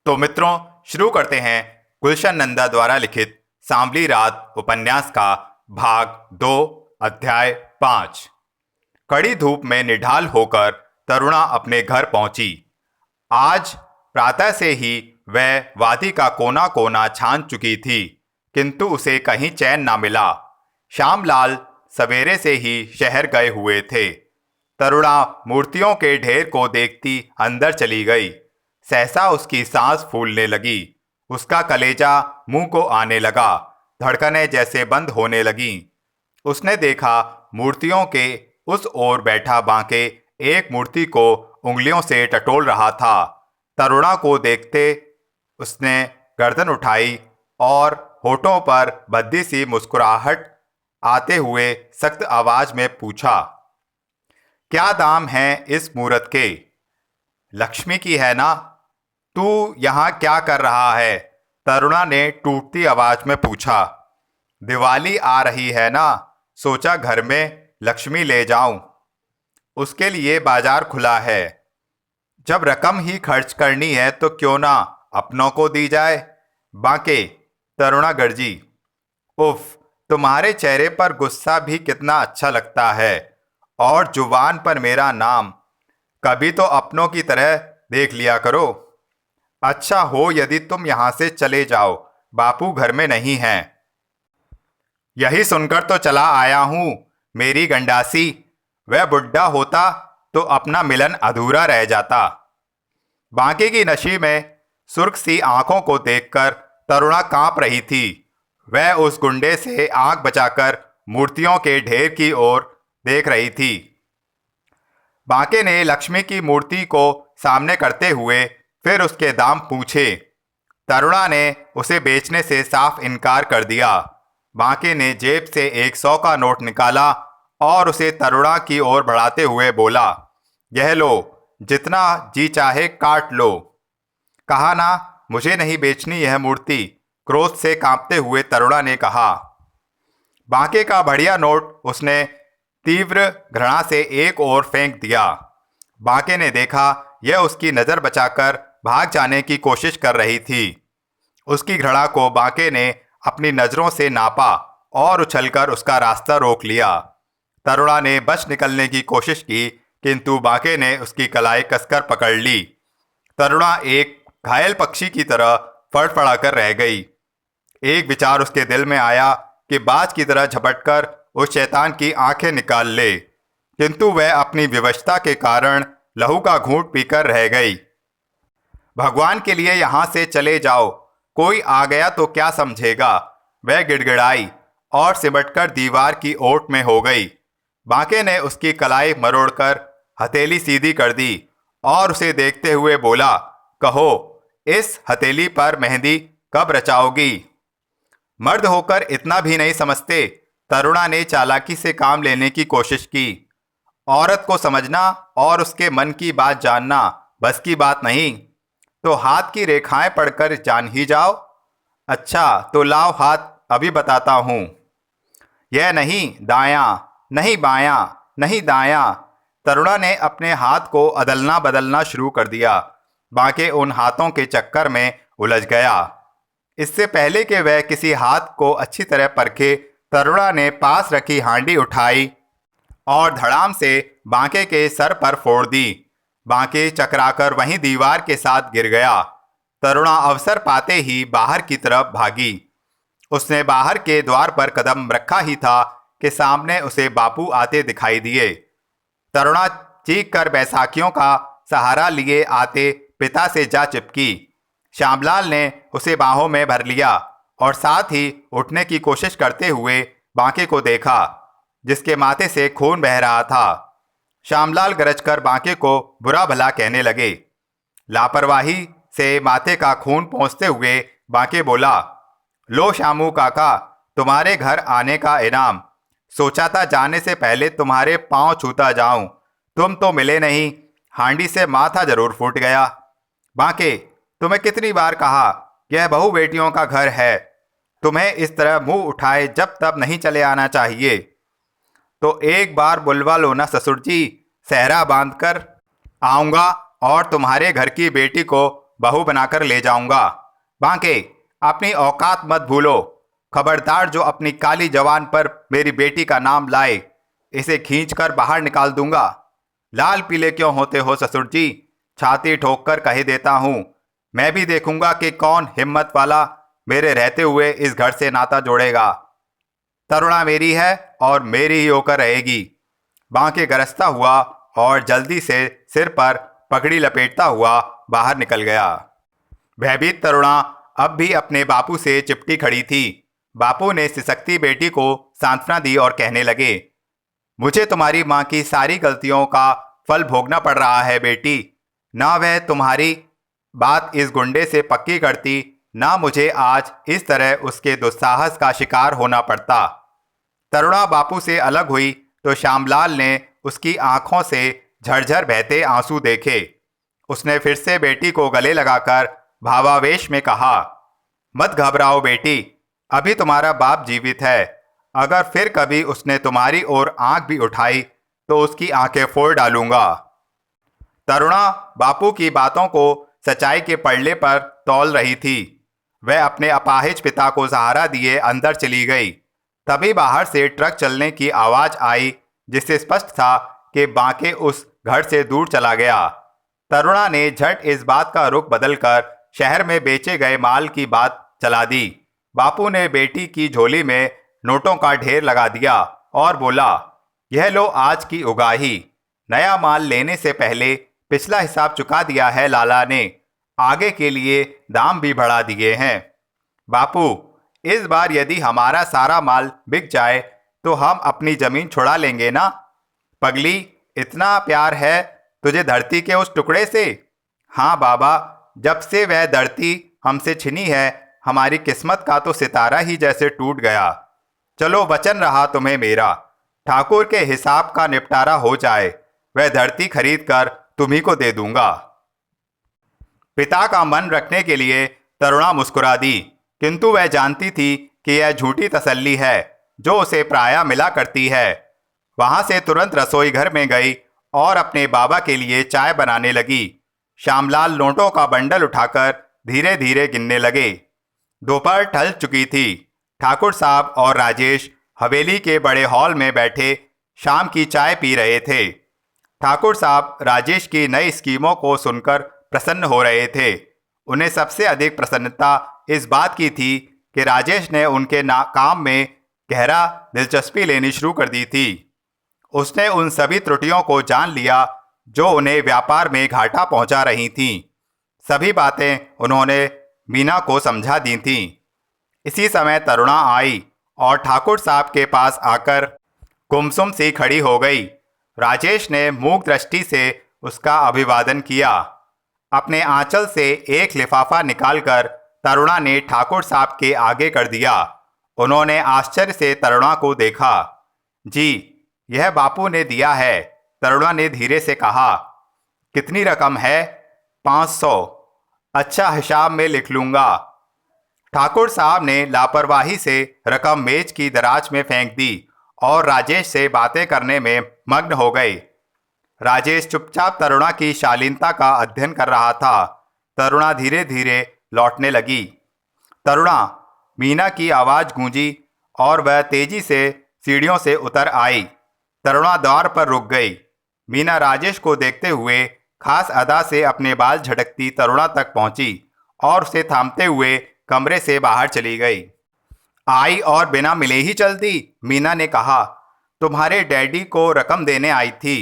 तो मित्रों, शुरू करते हैं गुलशन नंदा द्वारा लिखित सांवली रात उपन्यास का भाग 2 अध्याय 5। कड़ी धूप में निढाल होकर तरुणा अपने घर पहुंची। आज प्रातः से ही वह वादी का कोना कोना छान चुकी थी, किंतु उसे कहीं चैन ना मिला। श्यामलाल सवेरे से ही शहर गए हुए थे। तरुणा मूर्तियों के ढेर को देखती अंदर चली गई। सहसा उसकी सांस फूलने लगी। उसका कलेजा मुंह को आने लगा। धड़कनें जैसे बंद होने लगीं। उसने देखा मूर्तियों के उस ओर बैठा बांके एक मूर्ति को उंगलियों से टटोल रहा था। तरुणा को देखते उसने गर्दन उठाई और होठों पर भद्दी सी मुस्कुराहट आते हुए सख्त आवाज में पूछा, क्या दाम है इस मूरत के? लक्ष्मी की है ना? तू यहाँ क्या कर रहा है? तरुणा ने टूटती आवाज में पूछा। दिवाली आ रही है ना, सोचा घर में लक्ष्मी ले जाऊं। उसके लिए बाजार खुला है। जब रकम ही खर्च करनी है तो क्यों ना अपनों को दी जाए। बांके, तरुणा गर्जी। उफ, तुम्हारे चेहरे पर गुस्सा भी कितना अच्छा लगता है, और जुबान पर मेरा नाम। कभी तो अपनों की तरह देख लिया करो। अच्छा हो यदि तुम यहाँ से चले जाओ, बापू घर में नहीं हैं। यही सुनकर तो चला आया हूँ, मेरी गंडासी। वह बुढ़ा होता तो अपना मिलन अधूरा रह जाता। बांके की नशी में सुर्ख सी आंखों को देखकर तरुणा कांप रही थी। वह उस गुंडे से आंख बचाकर मूर्तियों के ढेर की ओर देख रही थी। बांके ने लक्ष्मी की मूर्ति को सामने करते हुए फिर उसके दाम पूछे। तरुणा ने उसे बेचने से साफ इनकार कर दिया। बांके ने जेब से 100 का नोट निकाला और उसे तरुणा की ओर बढ़ाते हुए बोला, यह लो, जितना जी चाहे काट लो। कहा ना, मुझे नहीं बेचनी यह मूर्ति, क्रोध से कांपते हुए तरुणा ने कहा। बांके का बढ़िया नोट उसने तीव्र घृणा से एक ओर फेंक दिया। बांके ने देखा यह उसकी नज़र बचाकर भाग जाने की कोशिश कर रही थी। उसकी घृणा को बांके ने अपनी नज़रों से नापा और उछलकर उसका रास्ता रोक लिया। तरुणा ने बच निकलने की कोशिश की, किंतु बांके ने उसकी कलाई कसकर पकड़ ली। तरुणा एक घायल पक्षी की तरह फड़फड़ाकर रह गई। एक विचार उसके दिल में आया कि बाज की तरह झपटकर उस शैतान की आंखें निकाल ले, किंतु वह अपनी विवशता के कारण लहू का घूंट पीकर रह गई। भगवान के लिए यहाँ से चले जाओ, कोई आ गया तो क्या समझेगा, वह गिड़गिड़ाई और सिमटकर दीवार की ओट में हो गई। बांके ने उसकी कलाई मरोड़कर हथेली सीधी कर दी और उसे देखते हुए बोला, कहो, इस हथेली पर मेहंदी कब रचाओगी? मर्द होकर इतना भी नहीं समझते? तरुणा ने चालाकी से काम लेने की कोशिश की। औरत को समझना और उसके मन की बात जानना बस की बात नहीं, तो हाथ की रेखाएं पढ़कर जान ही जाओ। अच्छा तो लाओ हाथ, अभी बताता हूँ। यह नहीं दायां, नहीं बायां, नहीं दायां। तरुणा ने अपने हाथ को अदलना बदलना शुरू कर दिया। बांके उन हाथों के चक्कर में उलझ गया। इससे पहले कि वह किसी हाथ को अच्छी तरह परखे, तरुणा ने पास रखी हांडी उठाई और धड़ाम से बांके के सर पर फोड़ दी। बांके चकराकर वहीं दीवार के साथ गिर गया। तरुणा अवसर पाते ही बाहर की तरफ भागी। उसने बाहर के द्वार पर कदम रखा ही था कि सामने उसे बापू आते दिखाई दिए। तरुणा चीख कर बैसाखियों का सहारा लिए आते पिता से जा चिपकी। श्यामलाल ने उसे बाहों में भर लिया और साथ ही उठने की कोशिश करते हुए बांके को देखा, जिसके माथे से खून बह रहा था। श्यामलाल गरजकर बांके को बुरा भला कहने लगे। लापरवाही से माथे का खून पोंछते हुए बांके बोला, लो श्यामू काका, तुम्हारे घर आने का इनाम। सोचा था जाने से पहले तुम्हारे पांव छूता जाऊं, तुम तो मिले नहीं। हांडी से माथा जरूर फूट गया। बांके, तुम्हें कितनी बार कहा, यह बहू बेटियों का घर है, तुम्हें इस तरह मुंह उठाए जब तब नहीं चले आना चाहिए। तो एक बार बुलवा लो ना ससुर जी, सहरा बांधकर आऊँगा और तुम्हारे घर की बेटी को बहू बनाकर ले जाऊंगा। बांके, अपनी औकात मत भूलो। खबरदार जो अपनी काली जवान पर मेरी बेटी का नाम लाए, इसे खींचकर बाहर निकाल दूंगा। लाल पीले क्यों होते हो ससुर जी? छाती ठोक कर कह देता हूं, मैं भी देखूंगा कि कौन हिम्मत वाला मेरे रहते हुए इस घर से नाता जोड़ेगा। तरुणा मेरी है और मेरी ही होकर रहेगी। बांके गरजता हुआ और जल्दी से सिर पर पगड़ी लपेटता हुआ बाहर निकल गया। भयभीत तरुणा अब भी अपने बापू से चिपटी खड़ी थी। बापू ने सिसकती बेटी को सांत्वना दी और कहने लगे, मुझे तुम्हारी माँ की सारी गलतियों का फल भोगना पड़ रहा है बेटी। ना वह तुम्हारी बात इस गुंडे से पक्की करती, ना मुझे आज इस तरह उसके दुस्साहस का शिकार होना पड़ता। तरुणा बापू से अलग हुई तो श्यामलाल ने उसकी आंखों से झरझर बहते आंसू देखे। उसने फिर से बेटी को गले लगाकर भावावेश में कहा, मत घबराओ बेटी, अभी तुम्हारा बाप जीवित है। अगर फिर कभी उसने तुम्हारी ओर आंख भी उठाई तो उसकी आंखें फोड़ डालूंगा। तरुणा बापू की बातों को सच्चाई के पड़ले पर तौल रही थी। वह अपने अपाहिज पिता को सहारा दिए अंदर चली गई। तभी बाहर से ट्रक चलने की आवाज आई, जिससे स्पष्ट था कि बांके उस घर से दूर चला गया। तरुणा ने झट इस बात का रुख बदलकर शहर में बेचे गए माल की बात चला दी। बापू ने बेटी की झोली में नोटों का ढेर लगा दिया और बोला, यह लो आज की उगाही। नया माल लेने से पहले पिछला हिसाब चुका दिया है लाला ने। आगे के लिए दाम भी बढ़ा दिए हैं। बापू, इस बार यदि हमारा सारा माल बिक जाए तो हम अपनी जमीन छुड़ा लेंगे ना। पगली, इतना प्यार है तुझे धरती के उस टुकड़े से? हाँ बाबा, जब से वह धरती हमसे छिनी है, हमारी किस्मत का तो सितारा ही जैसे टूट गया। चलो, वचन रहा तुम्हें मेरा, ठाकुर के हिसाब का निपटारा हो जाए, वह धरती खरीद कर तुम्ही को दे दूंगा। पिता का मन रखने के लिए तरुणा मुस्कुरा दी, किंतु वह जानती थी कि यह झूठी तसल्ली है जो उसे प्रायः मिला करती है। वहां से तुरंत रसोई घर में गई और अपने बाबा के लिए चाय बनाने लगी। श्यामलाल नोटों का बंडल उठाकर धीरे धीरे गिनने लगे। दोपहर ढल चुकी थी। ठाकुर साहब और राजेश हवेली के बड़े हॉल में बैठे शाम की चाय पी रहे थे। ठाकुर साहब राजेश की नई स्कीमों को सुनकर प्रसन्न हो रहे थे। उन्हें सबसे अधिक प्रसन्नता इस बात की थी कि राजेश ने उनके काम में गहरा दिलचस्पी लेनी शुरू कर दी थी। उसने उन सभी त्रुटियों को जान लिया जो उन्हें व्यापार में घाटा पहुंचा रही थीं। सभी बातें उन्होंने मीना को समझा दी थीं। इसी समय तरुणा आई और ठाकुर साहब के पास आकर गुमसुम सी खड़ी हो गई। राजेश ने मूक दृष्टि से उसका अभिवादन किया। अपने आंचल से एक लिफाफा निकालकर तरुणा ने ठाकुर साहब के आगे कर दिया। उन्होंने आश्चर्य से तरुणा को देखा। जी, यह बापू ने दिया है, तरुणा ने धीरे से कहा। कितनी रकम है? 500। अच्छा, हिसाब में लिख लूंगा। ठाकुर साहब ने लापरवाही से रकम मेज की दराज में फेंक दी और राजेश से बातें करने में मग्न हो गए। राजेश चुपचाप तरुणा की शालीनता का अध्ययन कर रहा था। तरुणा धीरे धीरे लौटने लगी। तरुणा, मीना की आवाज़ गूंजी और वह तेजी से सीढ़ियों से उतर आई। तरुणा द्वार पर रुक गई। मीना राजेश को देखते हुए खास अदा से अपने बाल झटकती तरुणा तक पहुंची और उसे थामते हुए कमरे से बाहर चली गई। आई और बिना मिले ही चल दी, मीना ने कहा। तुम्हारे डैडी को रकम देने आई थी,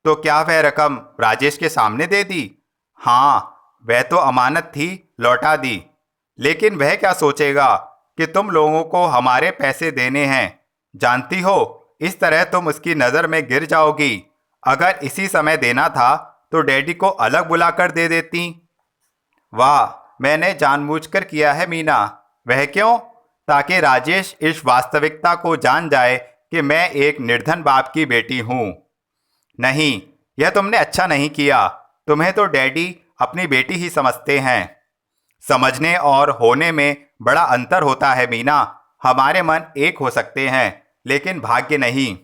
तो क्या वह रकम राजेश के सामने दे दी? हाँ, वह तो अमानत थी, लौटा दी। लेकिन वह क्या सोचेगा कि तुम लोगों को हमारे पैसे देने हैं। जानती हो, इस तरह तुम उसकी नज़र में गिर जाओगी। अगर इसी समय देना था तो डैडी को अलग बुलाकर दे देती। वाह, मैंने जानबूझकर किया है मीना। वह क्यों? ताकि राजेश इस वास्तविकता को जान जाए कि मैं एक निर्धन बाप की बेटी हूँ। नहीं, यह तुमने अच्छा नहीं किया। तुम्हें तो डैडी अपनी बेटी ही समझते हैं। समझने और होने में बड़ा अंतर होता है मीना। हमारे मन एक हो सकते हैं, लेकिन भाग्य नहीं।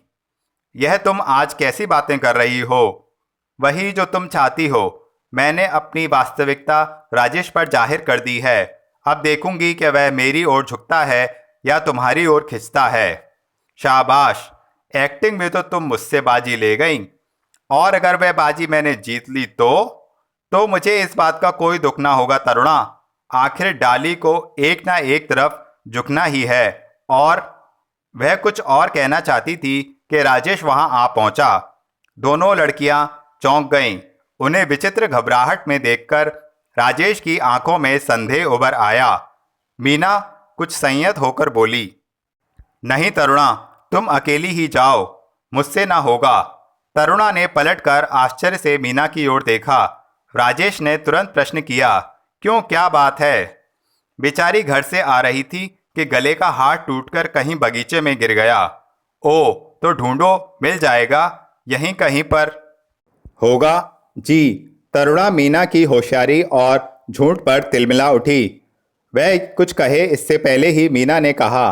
यह तुम आज कैसी बातें कर रही हो? वही जो तुम चाहती हो। मैंने अपनी वास्तविकता राजेश पर जाहिर कर दी है। अब देखूंगी कि वह मेरी ओर झुकता है या तुम्हारी ओर खिंचता है। शाबाश, एक्टिंग में तो तुम मुझसे बाजी ले गई। और अगर वह बाजी मैंने जीत ली तो मुझे इस बात का कोई दुख ना होगा तरुणा। आखिर डाली को एक ना एक तरफ झुकना ही है। और वह कुछ और कहना चाहती थी कि राजेश वहां आ पहुंचा। दोनों लड़कियां चौंक गईं। उन्हें विचित्र घबराहट में देखकर राजेश की आंखों में संदेह उभर आया। मीना कुछ संयत होकर बोली, नहीं तरुणा, तुम अकेली ही जाओ, मुझसे ना होगा। तरुणा ने पलटकर आश्चर्य से मीना की ओर देखा। राजेश ने तुरंत प्रश्न किया, क्यों, क्या बात है? बेचारी घर से आ रही थी कि गले का हार टूटकर कहीं बगीचे में गिर गया। ओ, तो ढूंढो, मिल जाएगा, यहीं कहीं पर होगा। जी। तरुणा मीना की होशियारी और झूठ पर तिलमिला उठी। वह कुछ कहे इससे पहले ही मीना ने कहा,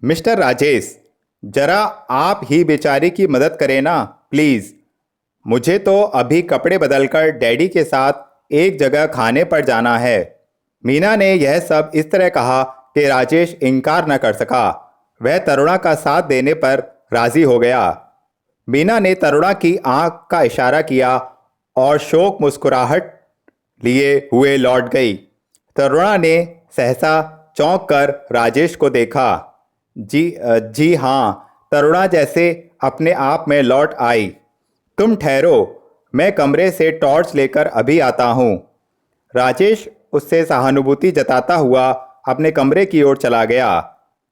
मिस्टर राजेश, जरा आप ही बेचारी की मदद करें ना प्लीज़। मुझे तो अभी कपड़े बदलकर डैडी के साथ एक जगह खाने पर जाना है। मीना ने यह सब इस तरह कहा कि राजेश इनकार न कर सका। वह तरुणा का साथ देने पर राजी हो गया। मीना ने तरुणा की आंख का इशारा किया और शोक मुस्कुराहट लिए हुए लौट गई। तरुणा ने सहसा चौंक कर राजेश को देखा। जी हाँ, तरुणा जैसे अपने आप में लौट आई। तुम ठहरो, मैं कमरे से टॉर्च लेकर अभी आता हूँ। राजेश उससे सहानुभूति जताता हुआ अपने कमरे की ओर चला गया।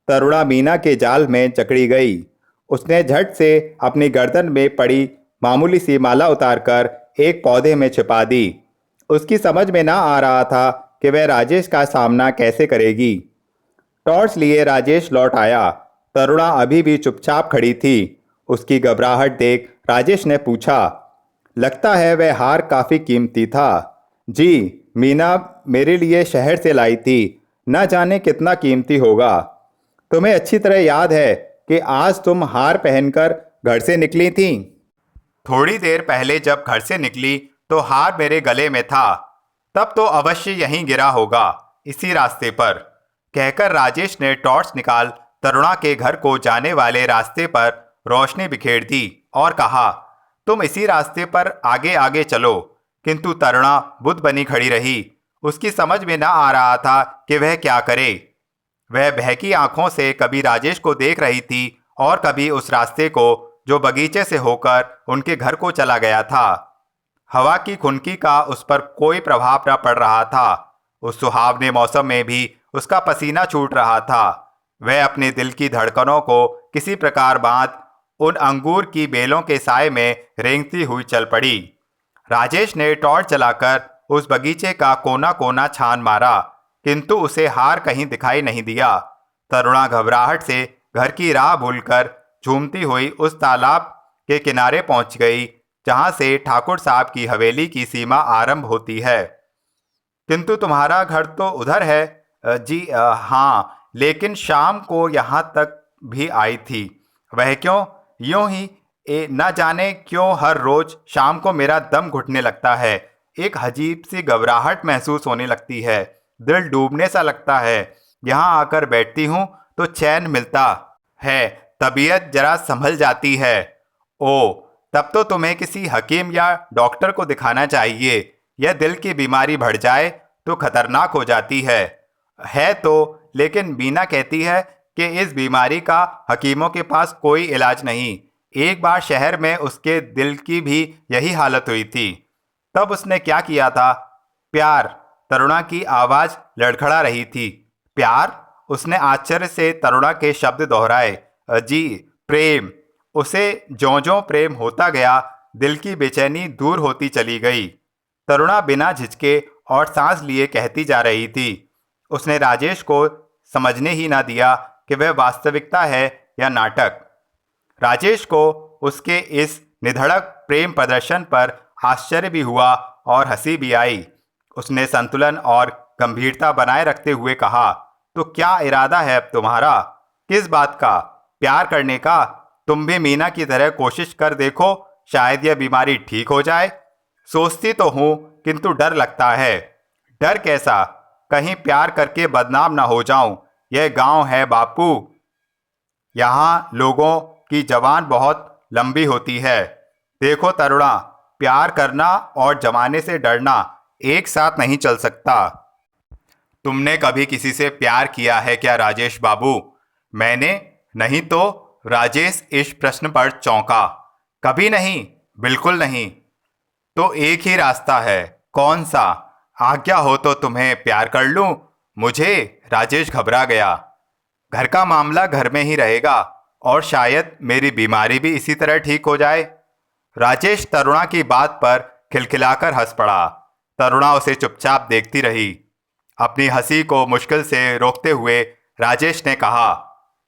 तरुणा मीना के जाल में जकड़ी गई। उसने झट से अपनी गर्दन में पड़ी मामूली सी माला उतारकर एक पौधे में छिपा दी। उसकी समझ में ना आ रहा था कि वह राजेश का सामना कैसे करेगी। टॉर्च लिए राजेश लौट आया। तरुणा अभी भी चुपचाप खड़ी थी। उसकी घबराहट देख राजेश ने पूछा, लगता है वह हार काफ़ी कीमती था। जी, मीना मेरे लिए शहर से लाई थी, न जाने कितना कीमती होगा। तुम्हें अच्छी तरह याद है कि आज तुम हार पहनकर घर से निकली थी। थोड़ी देर पहले जब घर से निकली तो हार मेरे गले में था। तब तो अवश्य यहीं गिरा होगा, इसी रास्ते पर। कहकर राजेश ने टॉर्च निकाल तरुणा के घर को जाने वाले रास्ते पर रोशनी बिखेर दी और कहा, तुम इसी रास्ते पर आगे आगे चलो। किंतु तरुणा बुद्ध बनी खड़ी रही। उसकी समझ में न आ रहा था कि वह क्या करे। वह बहकी आंखों से कभी राजेश को देख रही थी और कभी उस रास्ते को जो बगीचे से होकर उनके घर को चला गया था। हवा की खुनकी का उस पर कोई प्रभाव न पड़ रहा था। उस सुहावने मौसम में भी उसका पसीना छूट रहा था। वह अपने दिल की धड़कनों को किसी प्रकार बांध उन अंगूर की बेलों के साए में रेंगती हुई चल पड़ी। राजेश ने टॉर्च जलाकर उस बगीचे का कोना कोना छान मारा, किंतु उसे हार कहीं दिखाई नहीं दिया। तरुणा घबराहट से घर की राह भूलकर झूमती हुई उस तालाब के किनारे पहुंच गई जहां से ठाकुर साहब की हवेली की सीमा आरंभ होती है। किंतु तुम्हारा घर तो उधर है। जी हाँ, लेकिन शाम को यहाँ तक भी आई थी। वह क्यों? यूं ही न जाने क्यों हर रोज शाम को मेरा दम घुटने लगता है। एक अजीब सी घबराहट महसूस होने लगती है। दिल डूबने सा लगता है। यहाँ आकर बैठती हूँ तो चैन मिलता है, तबीयत जरा संभल जाती है। ओ, तब तो तुम्हें किसी हकीम या डॉक्टर को दिखाना चाहिए। यह दिल की बीमारी बढ़ जाए तो खतरनाक हो जाती है तो, लेकिन बीना कहती है कि इस बीमारी का हकीमों के पास कोई इलाज नहीं। एक बार शहर में उसके दिल की भी यही हालत हुई थी। तब उसने क्या किया था? प्यार। तरुणा की आवाज लड़खड़ा रही थी। प्यार? उसने आश्चर्य से तरुणा के शब्द दोहराए। जी, प्रेम। उसे ज्यों-ज्यों प्रेम होता गया, दिल की बेचैनी दूर होती चली गई। तरुणा बिना झिझके और सांस लिए कहती जा रही थी। उसने राजेश को समझने ही ना दिया कि वह वास्तविकता है या नाटक। राजेश को उसके इस निधड़क प्रेम प्रदर्शन पर आश्चर्य भी हुआ और हंसी भी आई। उसने संतुलन और गंभीरता बनाए रखते हुए कहा, तो क्या इरादा है अब तुम्हारा? किस बात का? प्यार करने का? तुम भी मीना की तरह कोशिश कर देखो, शायद यह बीमारी ठीक हो जाए। सोचती तो हूँ किंतु डर लगता है। डर कैसा? कहीं प्यार करके बदनाम ना हो जाऊं। यह गांव है बापू, यहाँ लोगों की जबान बहुत लंबी होती है। देखो तरुणा, प्यार करना और जमाने से डरना एक साथ नहीं चल सकता। तुमने कभी किसी से प्यार किया है क्या राजेश बाबू? मैंने नहीं तो। राजेश इस प्रश्न पर चौंका। कभी नहीं, बिल्कुल नहीं। तो एक ही रास्ता है। कौन सा? आज्ञा हो तो तुम्हें प्यार कर लूं। मुझे? राजेश घबरा गया। घर का मामला घर में ही रहेगा और शायद मेरी बीमारी भी इसी तरह ठीक हो जाए। राजेश तरुणा की बात पर खिलखिलाकर हंस पड़ा। तरुणा उसे चुपचाप देखती रही। अपनी हंसी को मुश्किल से रोकते हुए राजेश ने कहा,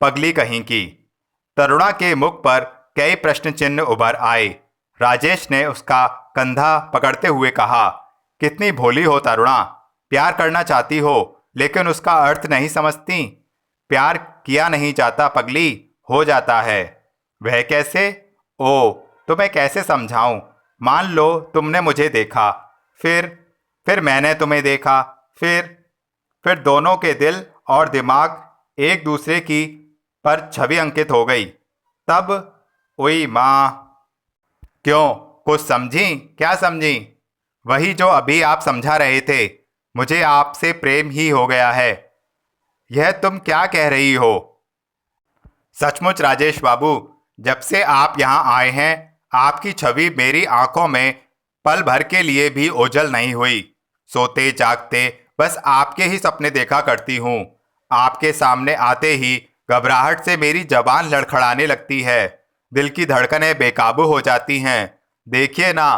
पगली कहीं की। तरुणा के मुख पर कई प्रश्न चिन्ह उभर आए। राजेश ने उसका कंधा पकड़ते हुए कहा, कितनी भोली हो तरुणा। प्यार करना चाहती हो लेकिन उसका अर्थ नहीं समझती। प्यार किया नहीं जाता पगली, हो जाता है। वह कैसे? ओ, तुम्हें कैसे समझाऊं? मान लो तुमने मुझे देखा, फिर मैंने तुम्हें देखा, फिर दोनों के दिल और दिमाग एक दूसरे की पर छवि अंकित हो गई। तब ओई माँ। क्यों, कुछ समझी? क्या समझी? वही जो अभी आप समझा रहे थे। मुझे आपसे प्रेम ही हो गया है। यह तुम क्या कह रही हो? सचमुच राजेश बाबू, जब से आप यहाँ आए हैं आपकी छवि मेरी आंखों में पल भर के लिए भी ओझल नहीं हुई। सोते जागते बस आपके ही सपने देखा करती हूँ। आपके सामने आते ही घबराहट से मेरी जबान लड़खड़ाने लगती है। दिल की धड़कनें बेकाबू हो जाती हैं। देखिए ना,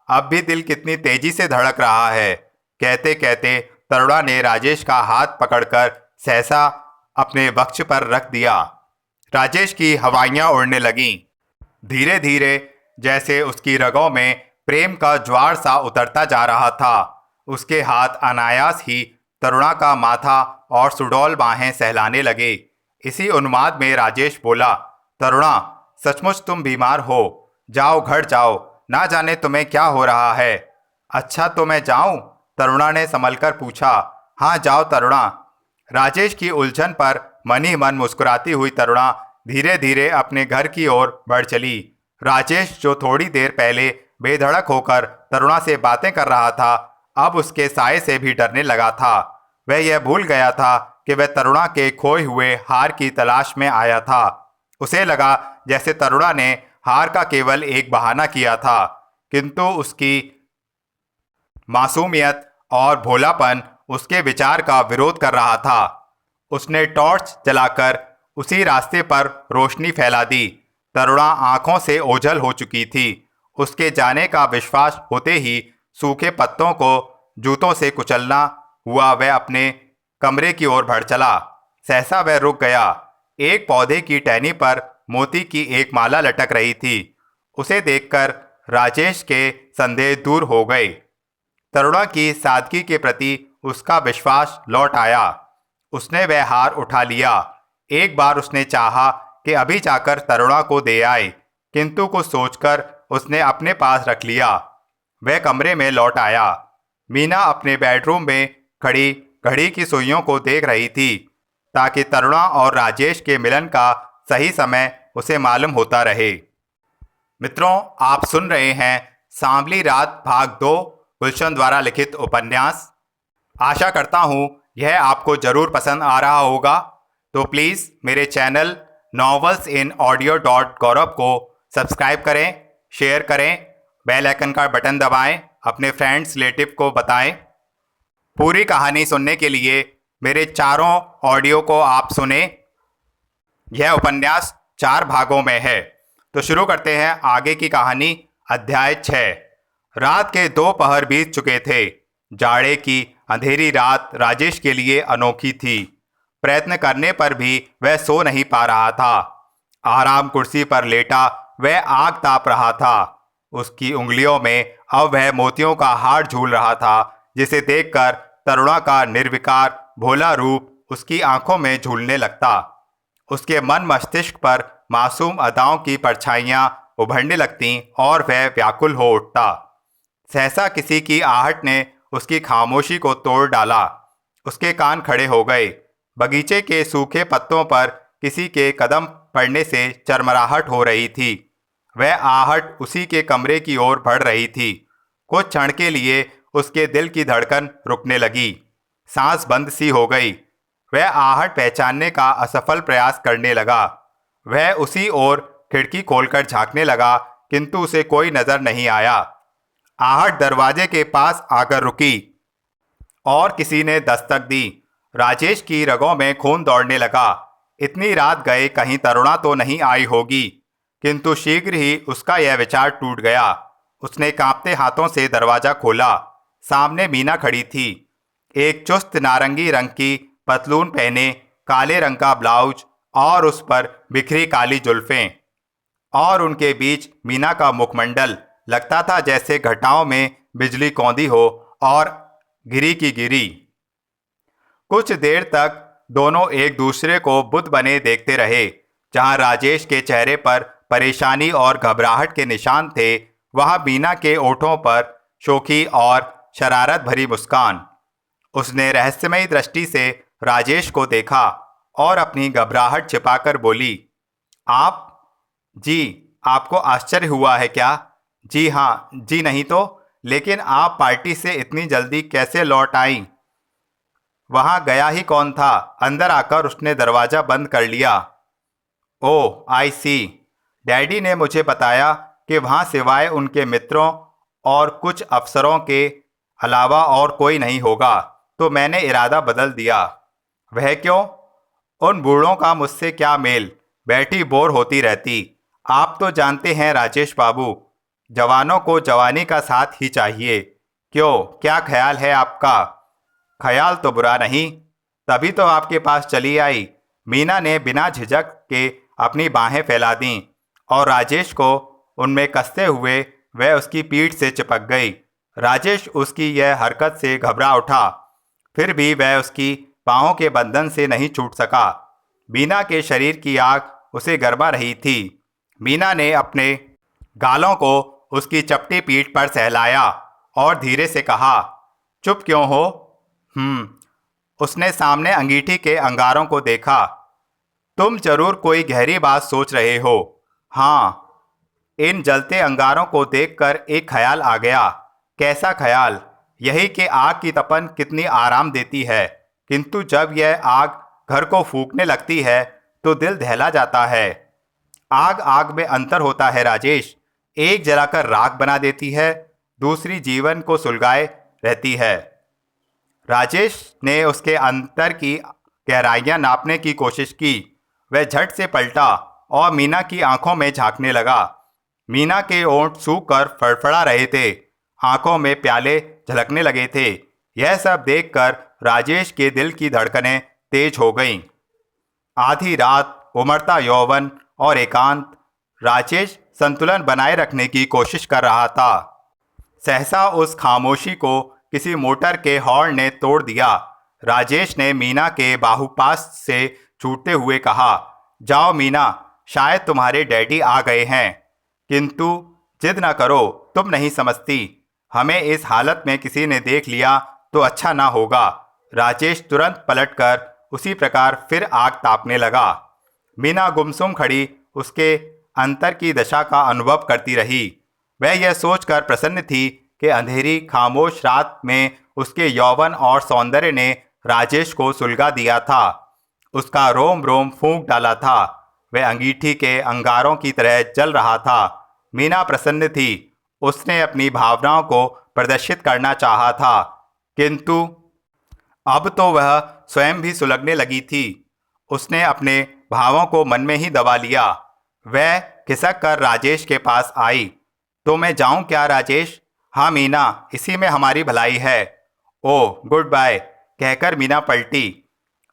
अब भी दिल कितनी तेजी से धड़क रहा है। कहते कहते तरुणा ने राजेश का हाथ पकड़कर सहसा अपने वक्ष पर रख दिया। राजेश की हवाइयां उड़ने लगीं। धीरे धीरे जैसे उसकी रगों में प्रेम का ज्वार सा उतरता जा रहा था। उसके हाथ अनायास ही तरुणा का माथा और सुडौल बाहें सहलाने लगे। इसी उन्माद में राजेश बोला, तरुणा, सचमुच तुम बीमार हो। जाओ, घर जाओ, ना जाने तुम्हें क्या हो रहा है। अच्छा, तो मैं जाऊं? तरुणा ने संभलकर पूछा। हाँ, जाओ तरुणा। राजेश की उलझन पर मन ही मन मुस्कुराती हुई तरुणा धीरे धीरे अपने घर की ओर बढ़ चली। राजेश, जो थोड़ी देर पहले बेधड़क होकर तरुणा से बातें कर रहा था, अब उसके साये से भी डरने लगा था। वह यह भूल गया था कि वह तरुणा के खोए हुए हार की तलाश में आया था। उसे लगा जैसे तरुणा ने हार का केवल एक बहाना किया था, किंतु उसकी मासूमियत और भोलापन उसके विचार का विरोध कर रहा था। उसने टॉर्च जलाकर उसी रास्ते पर रोशनी फैला दी। तरुणा आंखों से ओझल हो चुकी थी। उसके जाने का विश्वास होते ही सूखे पत्तों को जूतों से कुचलना हुआ वह अपने कमरे की ओर बढ़ चला। सहसा वह रुक गया। एक पौधे की टहनी पर मोती की एक माला लटक रही थी। उसे देखकर राजेश के संदेह दूर हो गए। तरुणा की सादगी के प्रति उसका विश्वास लौट आया। उसने वह हार उठा लिया। एक बार उसने चाहा कि अभी जाकर तरुणा को दे आए, किंतु कुछ सोचकर उसने अपने पास रख लिया। वह कमरे में लौट आया। मीना अपने बेडरूम में खड़ी घड़ी की सुइयों को देख रही थी, ताकि तरुणा और राजेश के मिलन का सही समय उसे मालूम होता रहे। मित्रों, आप सुन रहे हैं सांवली रात भाग 2 गुलशन द्वारा लिखित उपन्यास। आशा करता हूँ यह आपको ज़रूर पसंद आ रहा होगा। तो प्लीज़ मेरे चैनल novels-in-audio.gaurav को सब्सक्राइब करें, शेयर करें, बेल आइकन का बटन दबाएं, अपने फ्रेंड्स रिलेटिव को बताएं। पूरी कहानी सुनने के लिए मेरे चारों ऑडियो को आप सुने। यह उपन्यास 4 भागों में है। तो शुरू करते हैं आगे की कहानी। अध्याय 6। रात के 2 पहर बीत चुके थे। जाड़े की अंधेरी रात राजेश के लिए अनोखी थी। प्रयत्न करने पर भी वह सो नहीं पा रहा था। आराम कुर्सी पर लेटा वह आग ताप रहा था। उसकी उंगलियों में अब वह मोतियों का हार झूल रहा था, जिसे देखकर तरुणा का निर्विकार भोला रूप उसकी आंखों में झूलने लगता। उसके मन मस्तिष्क पर मासूम अदाओं की परछाइयां उभरने लगतीं और वह व्याकुल हो उठता। सहसा किसी की आहट ने उसकी खामोशी को तोड़ डाला। उसके कान खड़े हो गए। बगीचे के सूखे पत्तों पर किसी के कदम पड़ने से चरमराहट हो रही थी। वह आहट उसी के कमरे की ओर बढ़ रही थी। कुछ क्षण के लिए उसके दिल की धड़कन रुकने लगी। सांस बंद सी हो गई। वह आहट पहचानने का असफल प्रयास करने लगा। वह उसी ओर खिड़की खोलकर झांकने लगा, किंतु उसे कोई नजर नहीं आया। आहट दरवाजे के पास आकर रुकी और किसी ने दस्तक दी। राजेश की रगों में खून दौड़ने लगा। इतनी रात गए कहीं तरुणा तो नहीं आई होगी, किंतु शीघ्र ही उसका यह विचार टूट गया। उसने कांपते हाथों से दरवाजा खोला। सामने मीना खड़ी थी। एक चुस्त नारंगी रंग की पतलून पहने, काले रंग का ब्लाउज और उस पर बिखरी काली जुल्फें, और उनके बीच मीना का मुखमंडल लगता था जैसे घटाओं में बिजली कौंधी हो और गिरी की गिरी। कुछ देर तक दोनों एक दूसरे को बुत बने देखते रहे। जहां राजेश के चेहरे पर परेशानी और घबराहट के निशान थे, वहां मीना के ओठों पर शोखी और शरारत भरी मुस्कान। उसने रहस्यमयी दृष्टि से राजेश को देखा और अपनी घबराहट छिपाकर बोली, आप? जी, आपको आश्चर्य हुआ है क्या? जी हाँ, जी नहीं तो। लेकिन आप पार्टी से इतनी जल्दी कैसे लौट आईं? वहां गया ही कौन था? अंदर आकर उसने दरवाजा बंद कर लिया। ओह, आई सी। डैडी ने मुझे बताया कि वहां सिवाय उनके मित्रों और कुछ अफसरों के अलावा और कोई नहीं होगा, तो मैंने इरादा बदल दिया। वह क्यों? उन बूढ़ों का मुझसे क्या मेल? बैठी बोर होती रहती। आप तो जानते हैं राजेश बाबू, जवानों को जवानी का साथ ही चाहिए। क्यों, क्या ख्याल है आपका? ख्याल तो बुरा नहीं, तभी तो आपके पास चली आई। मीना ने बिना झिझक के अपनी बाहें फैला दीं और राजेश को उनमें कसते हुए वह उसकी पीठ से चिपक गई। राजेश उसकी यह हरकत से घबरा उठा, फिर भी वह उसकी बाहों के बंधन से नहीं छूट सका। मीना के शरीर की आग उसे गरमा रही थी। मीना ने अपने गालों को उसकी चपटी पीठ पर सहलाया और धीरे से कहा, चुप क्यों हो? उसने सामने अंगीठी के अंगारों को देखा। तुम जरूर कोई गहरी बात सोच रहे हो। हाँ, इन जलते अंगारों को देखकर एक ख्याल आ गया। कैसा ख्याल? यही कि आग की तपन कितनी आराम देती है, किंतु जब यह आग घर को फूंकने लगती है तो दिल दहला जाता है। आग आग में अंतर होता है राजेश। एक जलाकर राख बना देती है, दूसरी जीवन को सुलगाए रहती है। राजेश ने उसके अंतर की गहराइयां नापने की कोशिश की। वह झट से पलटा और मीना की आंखों में झांकने लगा। मीना के ओंठ सूख कर फड़फड़ा रहे थे, आंखों में प्याले झलकने लगे थे। यह सब देखकर राजेश के दिल की धड़कनें तेज हो गईं। आधी रात, उमड़ता यौवन और एकांत। राजेश संतुलन बनाए रखने की कोशिश कर रहा था। सहसा उस खामोशी को किसी मोटर के हॉर्न ने तोड़ दिया। राजेश ने मीना के बाहुपास से छूटते हुए कहा, जाओ मीना, शायद तुम्हारे डैडी आ गए हैं। किंतु जिद न करो, तुम नहीं समझती, हमें इस हालत में किसी ने देख लिया तो अच्छा ना होगा। राजेश तुरंत पलटकर उसी प्रकार फिर आग तापने लगा। मीना गुमसुम खड़ी उसके अंतर की दशा का अनुभव करती रही। वह यह सोचकर प्रसन्न थी कि अंधेरी खामोश रात में उसके यौवन और सौंदर्य ने राजेश को सुलगा दिया था, उसका रोम रोम फूंक डाला था। वह अंगीठी के अंगारों की तरह जल रहा था। मीना प्रसन्न थी। उसने अपनी भावनाओं को प्रदर्शित करना चाहा था, किंतु अब तो वह स्वयं भी सुलगने लगी थी। उसने अपने भावों को मन में ही दबा लिया। वह खिसक कर राजेश के पास आई। तो मैं जाऊं क्या राजेश? हाँ मीना, इसी में हमारी भलाई है। ओह, गुड बाय, कहकर मीना पलटी।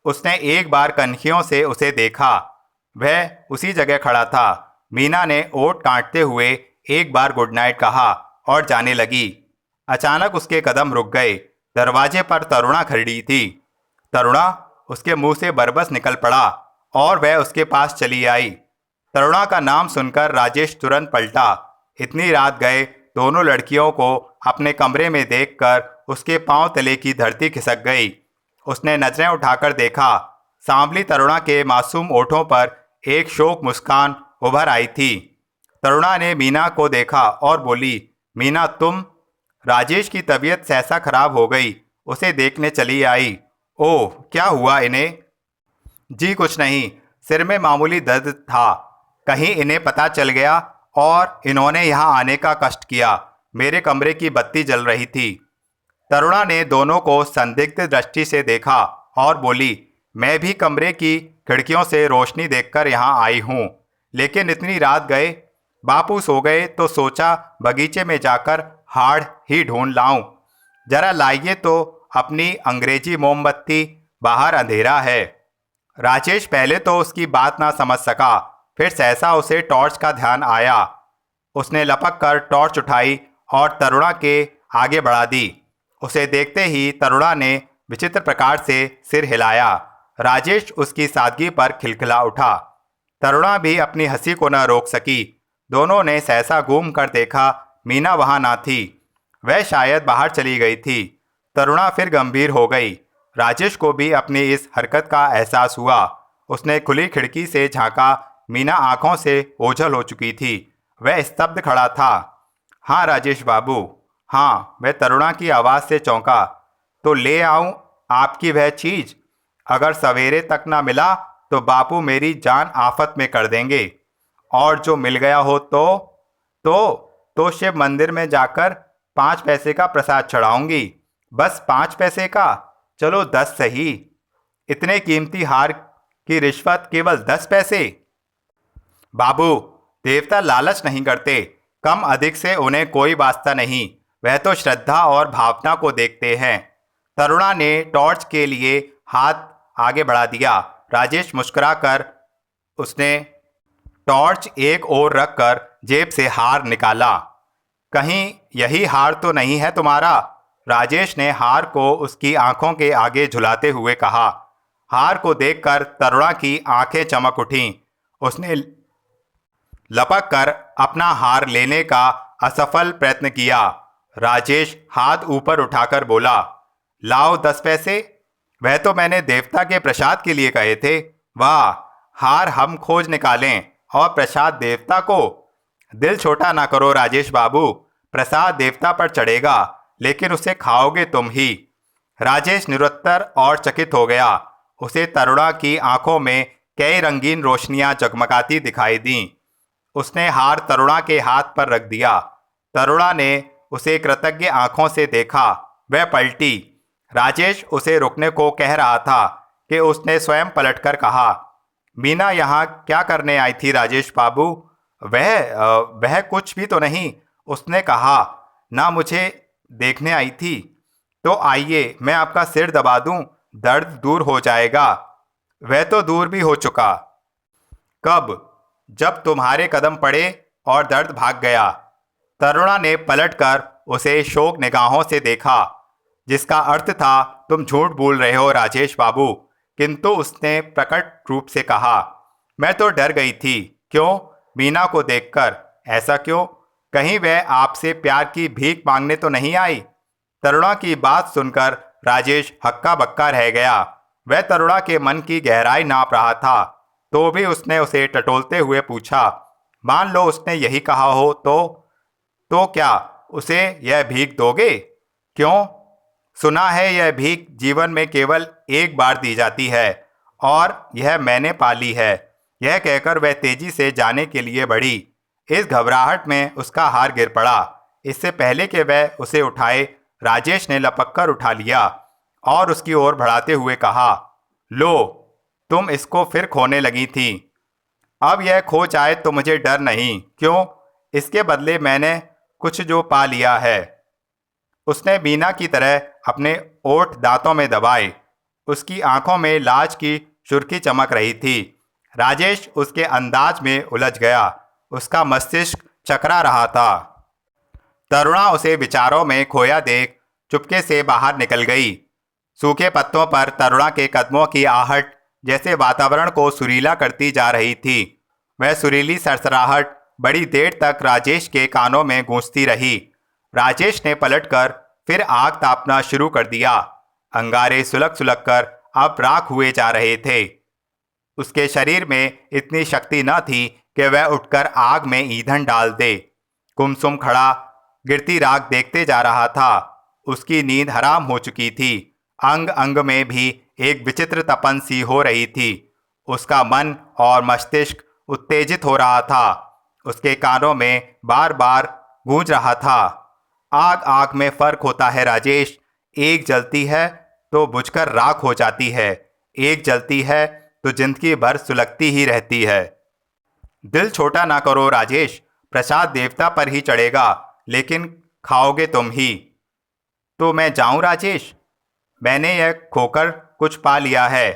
उसने एक बार कनखियों से उसे देखा। वह उसी जगह खड़ा था। मीना ने ओठ काटते हुए एक बार गुड नाइट कहा और जाने लगी। अचानक उसके कदम रुक गए। दरवाजे पर तरुणा खड़ी थी। तरुणा? उसके मुंह से बरबस निकल पड़ा और वह उसके पास चली आई। तरुणा का नाम सुनकर राजेश तुरंत पलटा। इतनी रात गए दोनों लड़कियों को अपने कमरे में देखकर उसके पांव तले की धरती खिसक गई। उसने नजरें उठाकर देखा। सांवली तरुणा के मासूम ओठों पर एक शोक मुस्कान उभर आई थी। तरुणा ने मीना को देखा और बोली, मीना तुम? राजेश की तबीयत सहसा खराब हो गई। उसे देखने चली आई। ओह, क्या हुआ इन्हें? जी कुछ नहीं, सिर में मामूली दर्द था। कहीं इन्हें पता चल गया और इन्होंने यहाँ आने का कष्ट किया। मेरे कमरे की बत्ती जल रही थी। तरुणा ने दोनों को संदिग्ध दृष्टि से देखा और बोली, मैं भी कमरे की खिड़कियों से रोशनी देखकर यहाँ आई हूँ, लेकिन इतनी रात गए। बापू सो गए तो सोचा बगीचे में जाकर हाड़ ही ढूंढ लाऊं। जरा लाइए तो अपनी अंग्रेजी मोमबत्ती, बाहर अंधेरा है। राजेश पहले तो उसकी बात ना समझ सका, फिर सहसा उसे टॉर्च का ध्यान आया। उसने लपक कर टॉर्च उठाई और तरुणा के आगे बढ़ा दी। उसे देखते ही तरुणा ने विचित्र प्रकार से सिर हिलाया। राजेश उसकी सादगी पर खिलखिला उठा। तरुणा भी अपनी हंसी को न रोक सकी। दोनों ने सहसा घूम कर देखा, मीना वहां ना थी। वह शायद बाहर चली गई थी। तरुणा फिर गंभीर हो गई। राजेश को भी अपनी इस हरकत का एहसास हुआ। उसने खुली खिड़की से झांका। मीना आंखों से ओझल हो चुकी थी। वह स्तब्ध खड़ा था। हाँ राजेश बाबू, हाँ। वह तरुणा की आवाज़ से चौंका। तो ले आऊं आपकी वह चीज़? अगर सवेरे तक ना मिला तो बापू मेरी जान आफत में कर देंगे। और जो मिल गया हो तो शिव मंदिर में जाकर 5 पैसे का प्रसाद चढ़ाऊंगी। बस 5 पैसे का? चलो 10 सही। इतने कीमती हार की रिश्वत केवल 10 पैसे? बाबू, देवता लालच नहीं करते। कम अधिक से उन्हें कोई वास्ता नहीं। वह तो श्रद्धा और भावना को देखते हैं। तरुणा ने टॉर्च के लिए हाथ आगे बढ़ा दिया। राजेश मुस्कुराकर उसने टॉर्च एक ओर रखकर जेब से हार निकाला। कहीं यही हार तो नहीं है तुम्हारा? राजेश ने हार को उसकी आंखों के आगे झुलाते हुए कहा। हार को देखकर तरुणा की आंखें चमक उठीं। उसने लपक कर अपना हार लेने का असफल प्रयत्न किया। राजेश हाथ ऊपर उठाकर बोला, लाओ 10 पैसे। वह तो मैंने देवता के प्रसाद के लिए कहे थे। वाह, हार हम खोज निकालें और प्रसाद देवता को? दिल छोटा ना करो राजेश बाबू। प्रसाद देवता पर चढ़ेगा, लेकिन उसे खाओगे तुम ही। राजेश निरुत्तर और चकित हो गया। उसे तरुणा की आंखों में कई रंगीन रोशनियां जगमगाती दिखाई दीं। उसने हार तरुणा के हाथ पर रख दिया। तरुणा ने उसे कृतज्ञ आंखों से देखा। वह पलटी। राजेश उसे रुकने को कह रहा था कि उसने स्वयं पलटकर कहा, मीना यहाँ क्या करने आई थी राजेश बाबू? वह कुछ भी तो नहीं। उसने कहा, ना मुझे देखने आई थी। तो आइए मैं आपका सिर दबा दूं, दर्द दूर हो जाएगा। वह तो दूर भी हो चुका। कब? जब तुम्हारे कदम पड़े और दर्द भाग गया। तरुणा ने पलटकर उसे शोक निगाहों से देखा, जिसका अर्थ था तुम झूठ बोल रहे हो राजेश बाबू। किंतु उसने प्रकट रूप से कहा, मैं तो डर गई थी। क्यों? मीना को देखकर। ऐसा क्यों? कहीं वह आपसे प्यार की भीख मांगने तो नहीं आई? तरुणा की बात सुनकर राजेश हक्का बक्का रह गया। वह तरुणा के मन की गहराई नाप रहा था। तो भी उसने उसे टटोलते हुए पूछा, मान लो उसने यही कहा हो तो क्या उसे यह भीख दोगे? क्यों? सुना है यह भीख जीवन में केवल एक बार दी जाती है और यह मैंने पाली है। यह कहकर वह तेजी से जाने के लिए बढ़ी। इस घबराहट में उसका हार गिर पड़ा। इससे पहले कि वह उसे उठाए, राजेश ने लपककर उठा लिया और उसकी ओर बढ़ाते हुए कहा, लो, तुम इसको फिर खोने लगी थी। अब यह खो जाए तो मुझे डर नहीं। क्यों? इसके बदले मैंने कुछ जो पा लिया है। उसने मीना की तरह अपने ओठ दांतों में दबाए। उसकी आंखों में लाज की सुर्खी चमक रही थी। राजेश उसके अंदाज में उलझ गया। उसका मस्तिष्क चकरा रहा था। तरुणा उसे विचारों में खोया देख चुपके से बाहर निकल गई। सूखे पत्तों पर तरुणा के कदमों की आहट जैसे वातावरण को सुरीला करती जा रही थी। वह सुरीली सरसराहट बड़ी देर तक राजेश के कानों में गूंजती रही। राजेश ने पलटकर फिर आग तापना शुरू कर दिया। अंगारे सुलग सुलग कर अब राख हुए जा रहे थे। उसके शरीर में इतनी शक्ति न थी कि वह उठकर आग में ईंधन डाल दे। कुमसुम खड़ा गिरती राख देखते जा रहा था। उसकी नींद हराम हो चुकी थी। अंग अंग में भी एक विचित्र तपन सी हो रही थी। उसका मन और मस्तिष्क उत्तेजित हो रहा था। उसके कानों में बार बार गूंज रहा था, आग आग में फर्क होता है राजेश। एक जलती है तो बुझकर राख हो जाती है, एक जलती है तो जिंदगी भर सुलगती ही रहती है। दिल छोटा ना करो राजेश, प्रसाद देवता पर ही चढ़ेगा, लेकिन खाओगे तुम ही। तो मैं जाऊं राजेश? मैंने यह खोकर कुछ पा लिया है।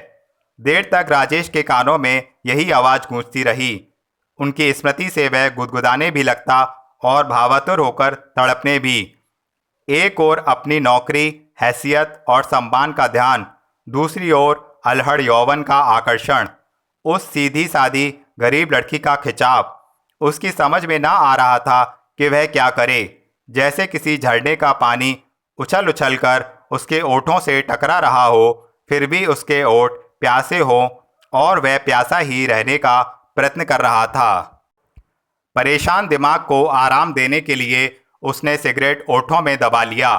देर तक राजेश के कानों में यही आवाज गूंजती रही। उनकी स्मृति से वह गुदगुदाने भी लगता और भावातुर होकर तड़पने भी। एक ओर अपनी नौकरी, हैसियत और सम्मान का ध्यान, दूसरी ओर अलहड़ यौवन का आकर्षण, उस सीधी सादी गरीब लड़की का खिंचाव। उसकी समझ में ना आ रहा था कि वह क्या करे। जैसे किसी झरने का पानी उछल उछल कर उसके ओठों से टकरा रहा हो, फिर भी उसके ओठ प्यासे हो और वह प्यासा ही रहने का प्रयत्न कर रहा था। परेशान दिमाग को आराम देने के लिए उसने सिगरेट ओठों में दबा लिया।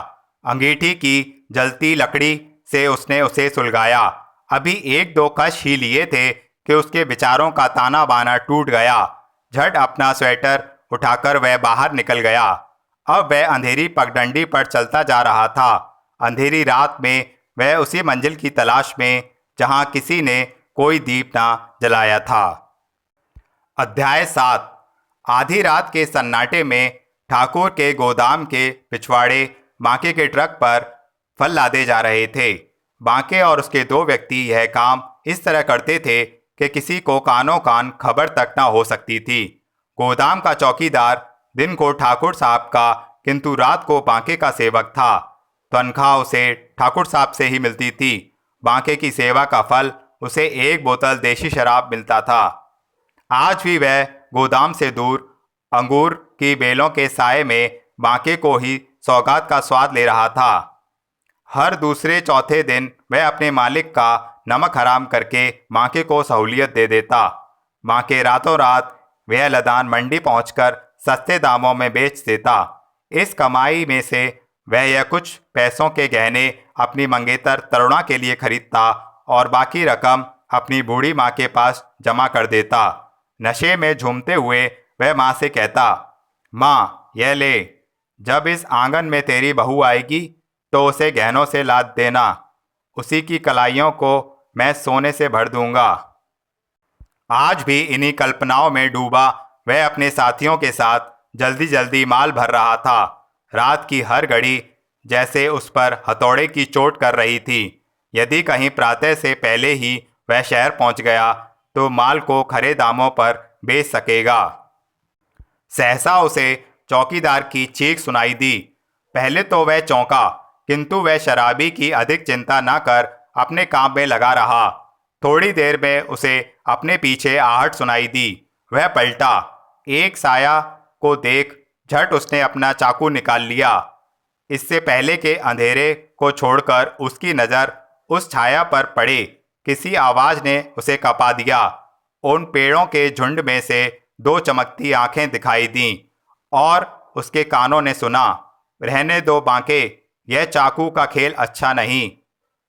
अंगीठी की जलती लकड़ी से उसने उसे सुलगाया। अभी एक दो कश ही लिए थे कि उसके विचारों का ताना बाना टूट गया। झट अपना स्वेटर उठाकर वह बाहर निकल गया। अब वह अंधेरी पगडंडी पर चलता जा रहा था। अंधेरी रात में वह उसी मंजिल की तलाश में जहां किसी ने कोई दीप ना जलाया था। अध्याय 7। आधी रात के सन्नाटे में ठाकुर के गोदाम के पिछवाड़े बांके के ट्रक पर फल लादे जा रहे थे। बांके और उसके दो व्यक्ति यह काम इस तरह करते थे कि किसी को कानों कान खबर तक न हो सकती थी। गोदाम का चौकीदार दिन को ठाकुर साहब का, किंतु रात को बांके का सेवक था। तनख्वाह उसे ठाकुर साहब से ही मिलती थी। बांके की सेवा का फल उसे एक बोतल देशी शराब मिलता था। आज भी वह गोदाम से दूर अंगूर की बेलों के साए में बांके को ही सौगात का स्वाद ले रहा था। हर दूसरे चौथे दिन वह अपने मालिक का नमक हराम करके बांके को सहूलियत दे देता। बांके रातों रात वह लदान मंडी पहुंचकर सस्ते दामों में बेच देता। इस कमाई में से वह यह कुछ पैसों के गहने अपनी मंगेतर तरुणा के लिए खरीदता और बाकी रकम अपनी बूढ़ी माँ के पास जमा कर देता। नशे में झूमते हुए वह माँ से कहता, माँ यह ले, जब इस आंगन में तेरी बहू आएगी तो उसे गहनों से लाद देना। उसी की कलाइयों को मैं सोने से भर दूंगा। आज भी इन्हीं कल्पनाओं में डूबा वह अपने साथियों के साथ जल्दी जल्दी माल भर रहा था। रात की हर घड़ी जैसे उस पर हथौड़े की चोट कर रही थी। यदि कहीं प्रातः से पहले ही वह शहर पहुंच गया तो माल को खरे दामों पर बेच सकेगा। सहसा उसे चौकीदार की चीख सुनाई दी। पहले तो वह चौंका, किंतु वह शराबी की अधिक चिंता न कर अपने काम में लगा रहा। थोड़ी देर में उसे अपने पीछे आहट सुनाई दी। वह पलटा। एक साया को देख झट उसने अपना चाकू निकाल लिया। इससे पहले के अंधेरे को छोड़कर उसकी नज़र उस छाया पर पड़े, किसी आवाज ने उसे कपा दिया। उन पेड़ों के झुंड में से दो चमकती आंखें दिखाई दीं और उसके कानों ने सुना, रहने दो बांके, यह चाकू का खेल अच्छा नहीं।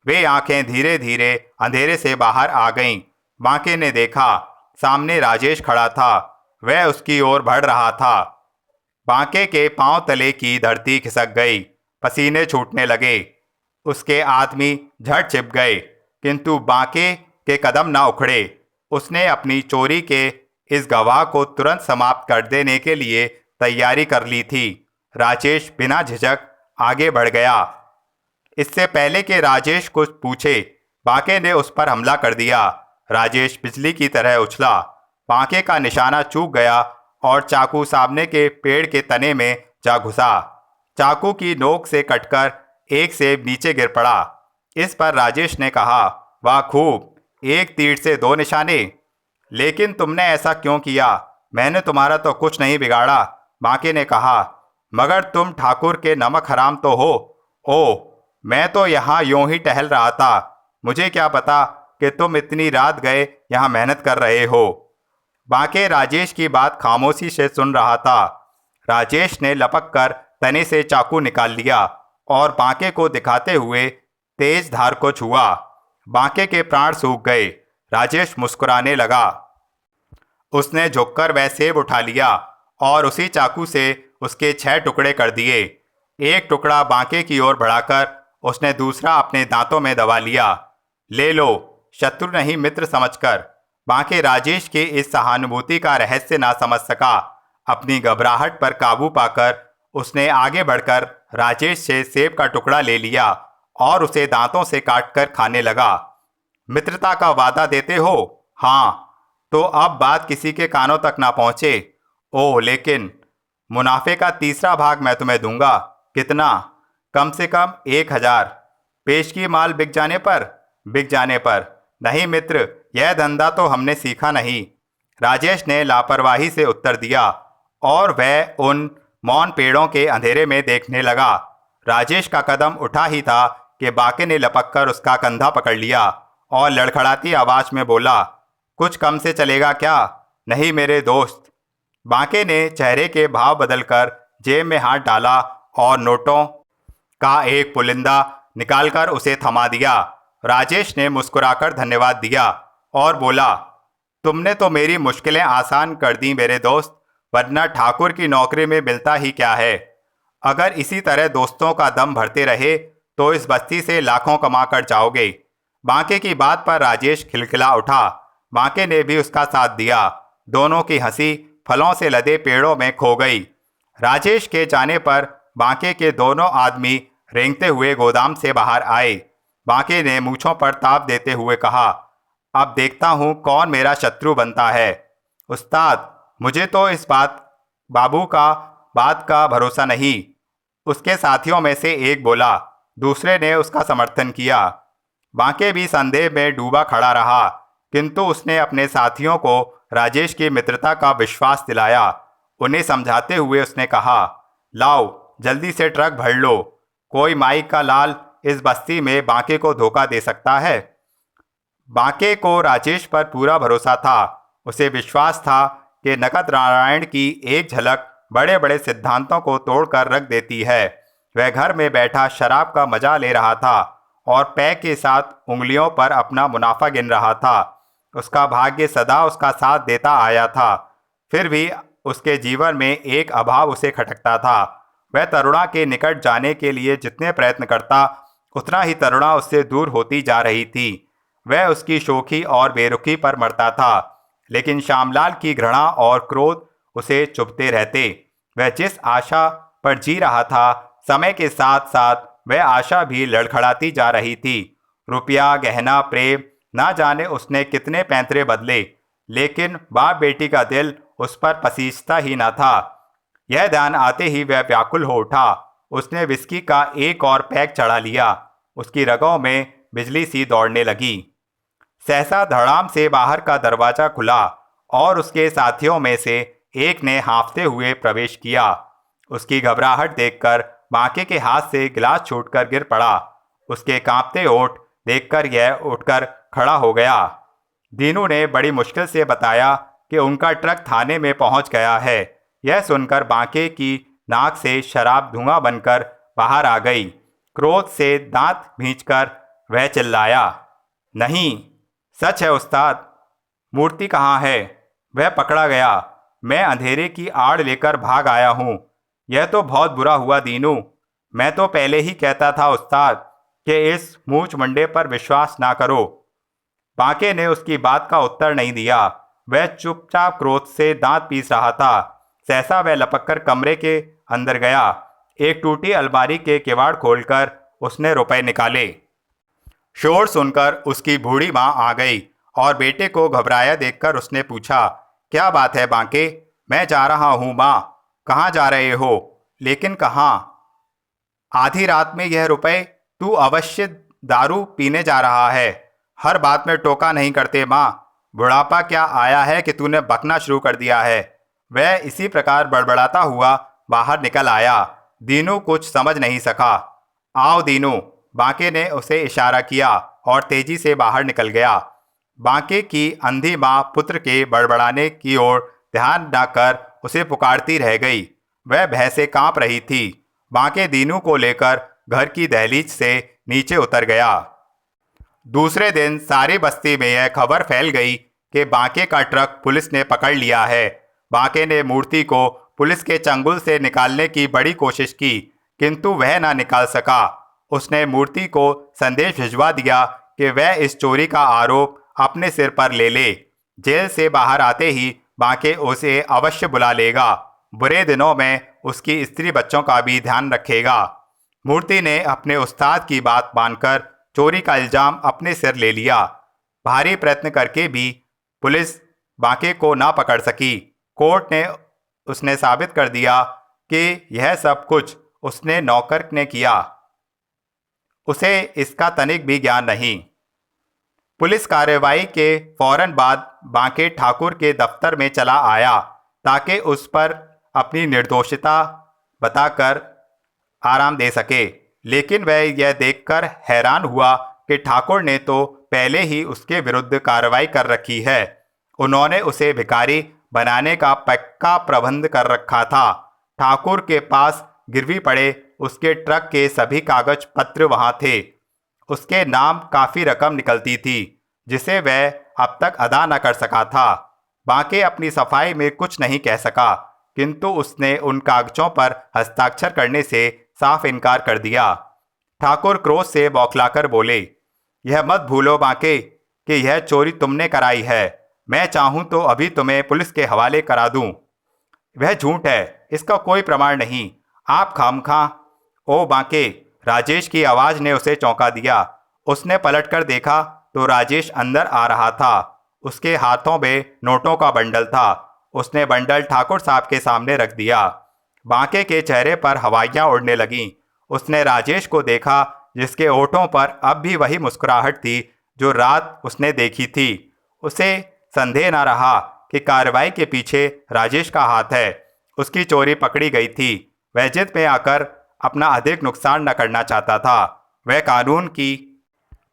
वे आंखें धीरे धीरे अंधेरे से बाहर आ गईं। बांके ने देखा, सामने राजेश खड़ा था। वह उसकी ओर बढ़ रहा था। बांके के पांव तले की धरती खिसक गई, पसीने छूटने लगे। उसके आदमी झट छिप गए, किंतु बांके के कदम न उखड़े। उसने अपनी चोरी के इस गवाह को तुरंत समाप्त कर देने के लिए तैयारी कर ली थी। राजेश बिना झिझक आगे बढ़ गया। इससे पहले कि राजेश कुछ पूछे, बांके ने उस पर हमला कर दिया। राजेश बिजली की तरह उछला। बांके का निशाना चूक गया और चाकू सामने के पेड़ के तने में जा घुसा। चाकू की नोक से कटकर एक सेब नीचे गिर पड़ा। इस पर राजेश ने कहा, वाह खूब, एक तीर से दो निशाने। लेकिन तुमने ऐसा क्यों किया? मैंने तुम्हारा तो कुछ नहीं बिगाड़ा, बांके ने कहा, मगर तुम ठाकुर के नमक हराम तो हो। ओह, मैं तो यहाँ यूं ही टहल रहा था, मुझे क्या पता कि तुम इतनी रात गए यहाँ मेहनत कर रहे हो। बांके राजेश की बात खामोशी से सुन रहा था। राजेश ने लपक कर तने से चाकू निकाल लिया और बांके को दिखाते हुए तेज धार को छुआ। बांके के प्राण सूख गए। राजेश मुस्कुराने लगा। उसने झुककर वह सेब उठा लिया और उसी चाकू से उसके 6 टुकड़े कर दिए। एक टुकड़ा बांके की ओर बढ़ाकर उसने दूसरा अपने दांतों में दबा लिया। ले लो, शत्रु नहीं मित्र समझकर। बांके राजेश के इस सहानुभूति का रहस्य ना समझ सका। अपनी घबराहट पर काबू पाकर उसने आगे बढ़कर राजेश से सेब का टुकड़ा ले लिया और उसे दांतों से काटकर खाने लगा। मित्रता का वादा देते हो? हाँ। तो अब बात किसी के कानों तक ना पहुंचे। ओह, लेकिन मुनाफे का तीसरा भाग मैं तुम्हें दूंगा। कितना? कम से कम 1000। पेशगी माल बिक जाने पर? बिक जाने पर। नहीं मित्र, यह धंधा तो हमने सीखा नहीं, राजेश ने लापरवाही से उत्तर दिया और वह उन मौन पेड़ों के अंधेरे में देखने लगा। राजेश का कदम उठा ही था कि बांके ने लपककर उसका कंधा पकड़ लिया और लड़खड़ाती आवाज में बोला, कुछ कम से चलेगा क्या? नहीं मेरे दोस्त। बांके ने चेहरे के भाव बदलकर जेब में हाथ डाला और नोटों का एक पुलिंदा निकालकर उसे थमा दिया। राजेश ने मुस्कुराकर धन्यवाद दिया और बोला, तुमने तो मेरी मुश्किलें आसान कर दी मेरे दोस्त, वरना ठाकुर की नौकरी में मिलता ही क्या है। अगर इसी तरह दोस्तों का दम भरते रहे तो इस बस्ती से लाखों कमा कर जाओगे। बांके की बात पर राजेश खिलखिला उठा। बांके ने भी उसका साथ दिया। दोनों की हंसी फलों से लदे पेड़ों में खो गई। राजेश के जाने पर बांके के दोनों आदमी रेंगते हुए गोदाम से बाहर आए। बांके ने मूंछों पर ताप देते हुए कहा, अब देखता हूं कौन मेरा शत्रु बनता है। उस्ताद, मुझे तो इस बात का भरोसा नहीं, उसके साथियों में से एक बोला। दूसरे ने उसका समर्थन किया। बांके भी संदेह में डूबा खड़ा रहा, किंतु उसने अपने साथियों को राजेश की मित्रता का विश्वास दिलाया। उन्हें समझाते हुए उसने कहा, लाओ जल्दी से ट्रक भर लो, कोई माई का लाल इस बस्ती में बांके को धोखा दे सकता है। बांके को राजेश पर पूरा भरोसा था। उसे विश्वास था कि नकद नारायण की एक झलक बड़े बड़े सिद्धांतों को तोड़कर रख देती है। वह घर में बैठा शराब का मजा ले रहा था और पैक के साथ उंगलियों पर अपना मुनाफा गिन रहा था। उसका भाग्य सदा उसका साथ देता आया था, फिर भी उसके जीवन में एक अभाव उसे खटकता था। वह तरुणा के निकट जाने के लिए जितने प्रयत्न करता, उतना ही तरुणा उससे दूर होती जा रही थी। वह उसकी शोखी और बेरुखी पर मरता था, लेकिन श्यामलाल की घृणा और क्रोध उसे चुभते रहते। वह जिस आशा पर जी रहा था, समय के साथ साथ वह आशा भी लड़खड़ाती जा रही थी। रुपया, गहना, प्रेम, ना जाने उसने कितने पैंतरे बदले, लेकिन बाप बेटी का दिल उस पर पसीजता ही न था। यह ध्यान आते ही वह व्याकुल हो उठा। उसने विस्की का एक और पैक चढ़ा लिया। उसकी रगों में बिजली सी दौड़ने लगी। सहसा धड़ाम से बाहर का दरवाजा खुला और उसके साथियों में से एक ने हाँफते हुए प्रवेश किया। उसकी घबराहट देखकर बांके के हाथ से गिलास छूटकर गिर पड़ा। उसके कांपते होंठ देखकर यह उठकर खड़ा हो गया। दीनू ने बड़ी मुश्किल से बताया कि उनका ट्रक थाने में पहुंच गया है। यह सुनकर बांके की नाक से शराब धुआं बनकर बाहर आ गई। क्रोध से दांत भींचकर वह चिल्लाया, नहीं, सच है उस्ताद। मूर्ति कहाँ है? वह पकड़ा गया। मैं अंधेरे की आड़ लेकर भाग आया हूँ। यह तो बहुत बुरा हुआ दीनू। मैं तो पहले ही कहता था उस्ताद कि इस मूछ मंडे पर विश्वास ना करो। बांके ने उसकी बात का उत्तर नहीं दिया। वह चुपचाप क्रोध से दांत पीस रहा था। सहसा वह लपककर कमरे के अंदर गया। एक टूटी अलमारी के किवाड़ खोलकर उसने रुपए निकाले। शोर सुनकर उसकी बूढ़ी माँ आ गई और बेटे को घबराया देखकर उसने पूछा, क्या बात है बांके? मैं जा रहा हूँ माँ। कहाँ जा रहे हो? लेकिन कहाँ? आधी रात में यह रुपए? तू अवश्य दारू पीने जा रहा है। हर बात में टोका नहीं करते माँ। बुढ़ापा क्या आया है कि तूने बकना शुरू कर दिया है। वह इसी प्रकार बड़बड़ाता हुआ बाहर निकल आया। दीनू कुछ समझ नहीं सका। आओ दीनू, बांके ने उसे इशारा किया और तेजी से बाहर निकल गया। बांके की अंधी माँ पुत्र के बड़बड़ाने की ओर ध्यान न कर उसे पुकारती रह गई। वह भय से कांप रही थी। बांके दीनू को लेकर घर की दहलीज से नीचे उतर गया। दूसरे दिन सारी बस्ती में यह खबर फैल गई कि बांके का ट्रक पुलिस ने पकड़ लिया है। बांके ने मूर्ति को पुलिस के चंगुल से निकालने की बड़ी कोशिश की, किंतु वह ना निकाल सका। उसने मूर्ति को संदेश भिजवा दिया कि वह इस चोरी का आरोप अपने सिर पर ले ले। जेल से बाहर आते ही बांके उसे अवश्य बुला लेगा। बुरे दिनों में उसकी स्त्री बच्चों का भी ध्यान रखेगा। मूर्ति ने अपने उस्ताद की बात मानकर चोरी का इल्जाम अपने सिर ले लिया। भारी प्रयत्न करके भी पुलिस बांके को ना पकड़ सकी। कोर्ट ने उसने साबित कर दिया कि यह सब कुछ उसने नौकर ने किया। उसे इसका तनिक भी ज्ञान नहीं। पुलिस कार्रवाई के फौरन बाद बांके ठाकुर के दफ्तर में चला आया ताकि उस पर अपनी निर्दोषिता बताकर आराम दे सके। लेकिन वह यह देखकर हैरान हुआ कि ठाकुर ने तो पहले ही उसके विरुद्ध कार्रवाई कर रखी है। उन्होंने उसे भिखारी बनाने का पक्का प्रबंध कर रखा था। ठाकुर के पास गिरवी पड़े उसके ट्रक के सभी कागज पत्र वहां थे। उसके नाम काफ़ी रकम निकलती थी जिसे वह अब तक अदा न कर सका था। बांके अपनी सफाई में कुछ नहीं कह सका, किंतु उसने उन कागजों पर हस्ताक्षर करने से साफ इनकार कर दिया। ठाकुर क्रोध से बौखलाकर बोले, यह मत भूलो बांके कि यह चोरी तुमने कराई है। मैं चाहूं तो अभी तुम्हें पुलिस के हवाले करा दूं। वह झूठ है, इसका कोई प्रमाण नहीं। आप खामखा। ओ बांके, राजेश की आवाज़ ने उसे चौंका दिया। उसने पलटकर देखा तो राजेश अंदर आ रहा था। उसके हाथों में नोटों का बंडल था। उसने बंडल ठाकुर साहब के सामने रख दिया। बांके के चेहरे पर हवाइयाँ उड़ने लगीं। उसने राजेश को देखा जिसके होठों पर अब भी वही मुस्कुराहट थी जो रात उसने देखी थी। उसे संदेह न रहा कि कार्रवाई के पीछे राजेश का हाथ है। उसकी चोरी पकड़ी गई थी। वह जिद में आकर अपना अधिक नुकसान न करना चाहता था। वह कानून की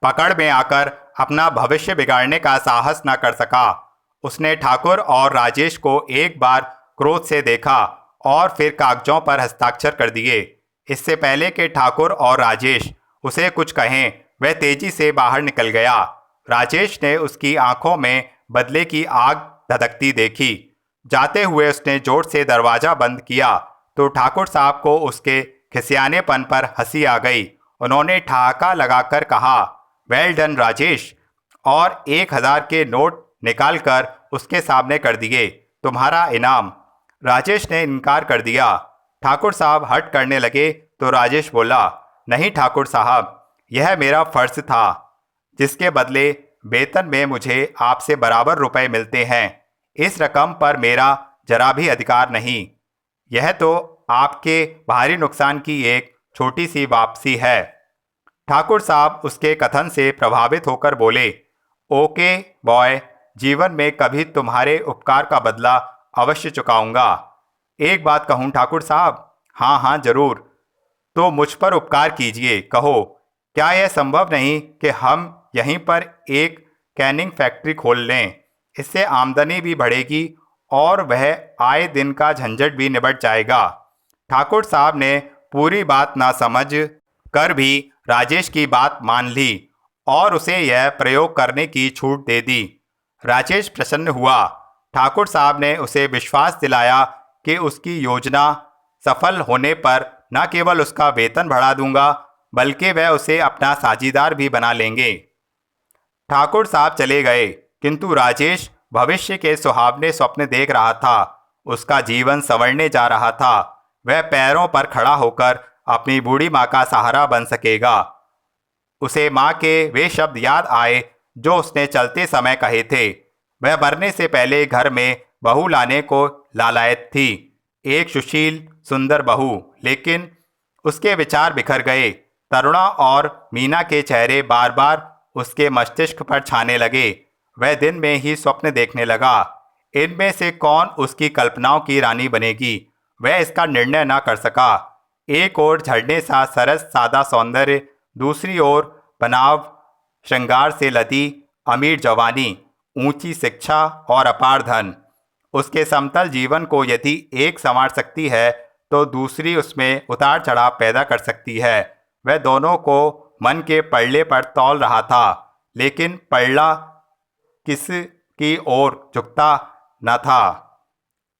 पकड़ में आकर अपना भविष्य बिगाड़ने का साहस न कर सका। उसने ठाकुर और राजेश को एक बार क्रोध से देखा और फिर कागजों पर हस्ताक्षर कर दिए। इससे पहले कि ठाकुर और राजेश उसे कुछ कहें, वह तेजी से बाहर निकल गया। राजेश ने उसकी आंखों में बदले की आग धधकती देखी। जाते हुए उसने जोर से दरवाज़ा बंद किया तो ठाकुर साहब को उसके खिसियानेपन पर हंसी आ गई। उन्होंने ठहाका लगाकर कहा, वेल डन राजेश, और 1000 के नोट निकालकर उसके सामने कर दिए। तुम्हारा इनाम। राजेश ने इनकार कर दिया। ठाकुर साहब हट करने लगे तो राजेश बोला, नहीं ठाकुर साहब, यह मेरा फर्ज था जिसके बदले वेतन में मुझे आपसे बराबर रुपए मिलते हैं। इस रकम पर मेरा जरा भी अधिकार नहीं। यह तो आपके भारी नुकसान की एक छोटी सी वापसी है। ठाकुर साहब उसके कथन से प्रभावित होकर बोले, ओके बॉय, जीवन में कभी तुम्हारे उपकार का बदला अवश्य चुकाऊंगा। एक बात कहूँ ठाकुर साहब? हाँ हाँ जरूर। तो मुझ पर उपकार कीजिए, कहो क्या यह संभव नहीं कि हम यहीं पर एक कैनिंग फैक्ट्री खोल लें? इससे आमदनी भी बढ़ेगी और वह आए दिन का झंझट भी निबट जाएगा। ठाकुर साहब ने पूरी बात ना समझ कर भी राजेश की बात मान ली और उसे यह प्रयोग करने की छूट दे दी। राजेश प्रसन्न हुआ। ठाकुर साहब ने उसे विश्वास दिलाया कि उसकी योजना सफल होने पर न केवल उसका वेतन बढ़ा दूंगा बल्कि वह उसे अपना साझीदार भी बना लेंगे। ठाकुर साहब चले गए, किंतु राजेश भविष्य के सुहावने स्वप्न देख रहा था। उसका जीवन संवरने जा रहा था। वह पैरों पर खड़ा होकर अपनी बूढ़ी माँ का सहारा बन सकेगा। उसे माँ के वे शब्द याद आए जो उसने चलते समय कहे थे। वह मरने से पहले घर में बहू लाने को लालायत थी, एक सुशील सुंदर बहू। लेकिन उसके विचार बिखर गए। तरुणा और मीना के चेहरे बार बार उसके मस्तिष्क पर छाने लगे। वह दिन में ही स्वप्न देखने लगा। इनमें से कौन उसकी कल्पनाओं की रानी बनेगी, वह इसका निर्णय न कर सका। एक ओर झरने सा सरस सादा सौंदर्य, दूसरी ओर बनाव श्रृंगार से लदी अमीर जवानी, ऊंची शिक्षा और अपार धन। उसके समतल जीवन को यदि एक संवार सकती है तो दूसरी उसमें उतार चढ़ाव पैदा कर सकती है। वह दोनों को मन के पड़ले पर तौल रहा था, लेकिन पड़ला किस की ओर झुकता न था।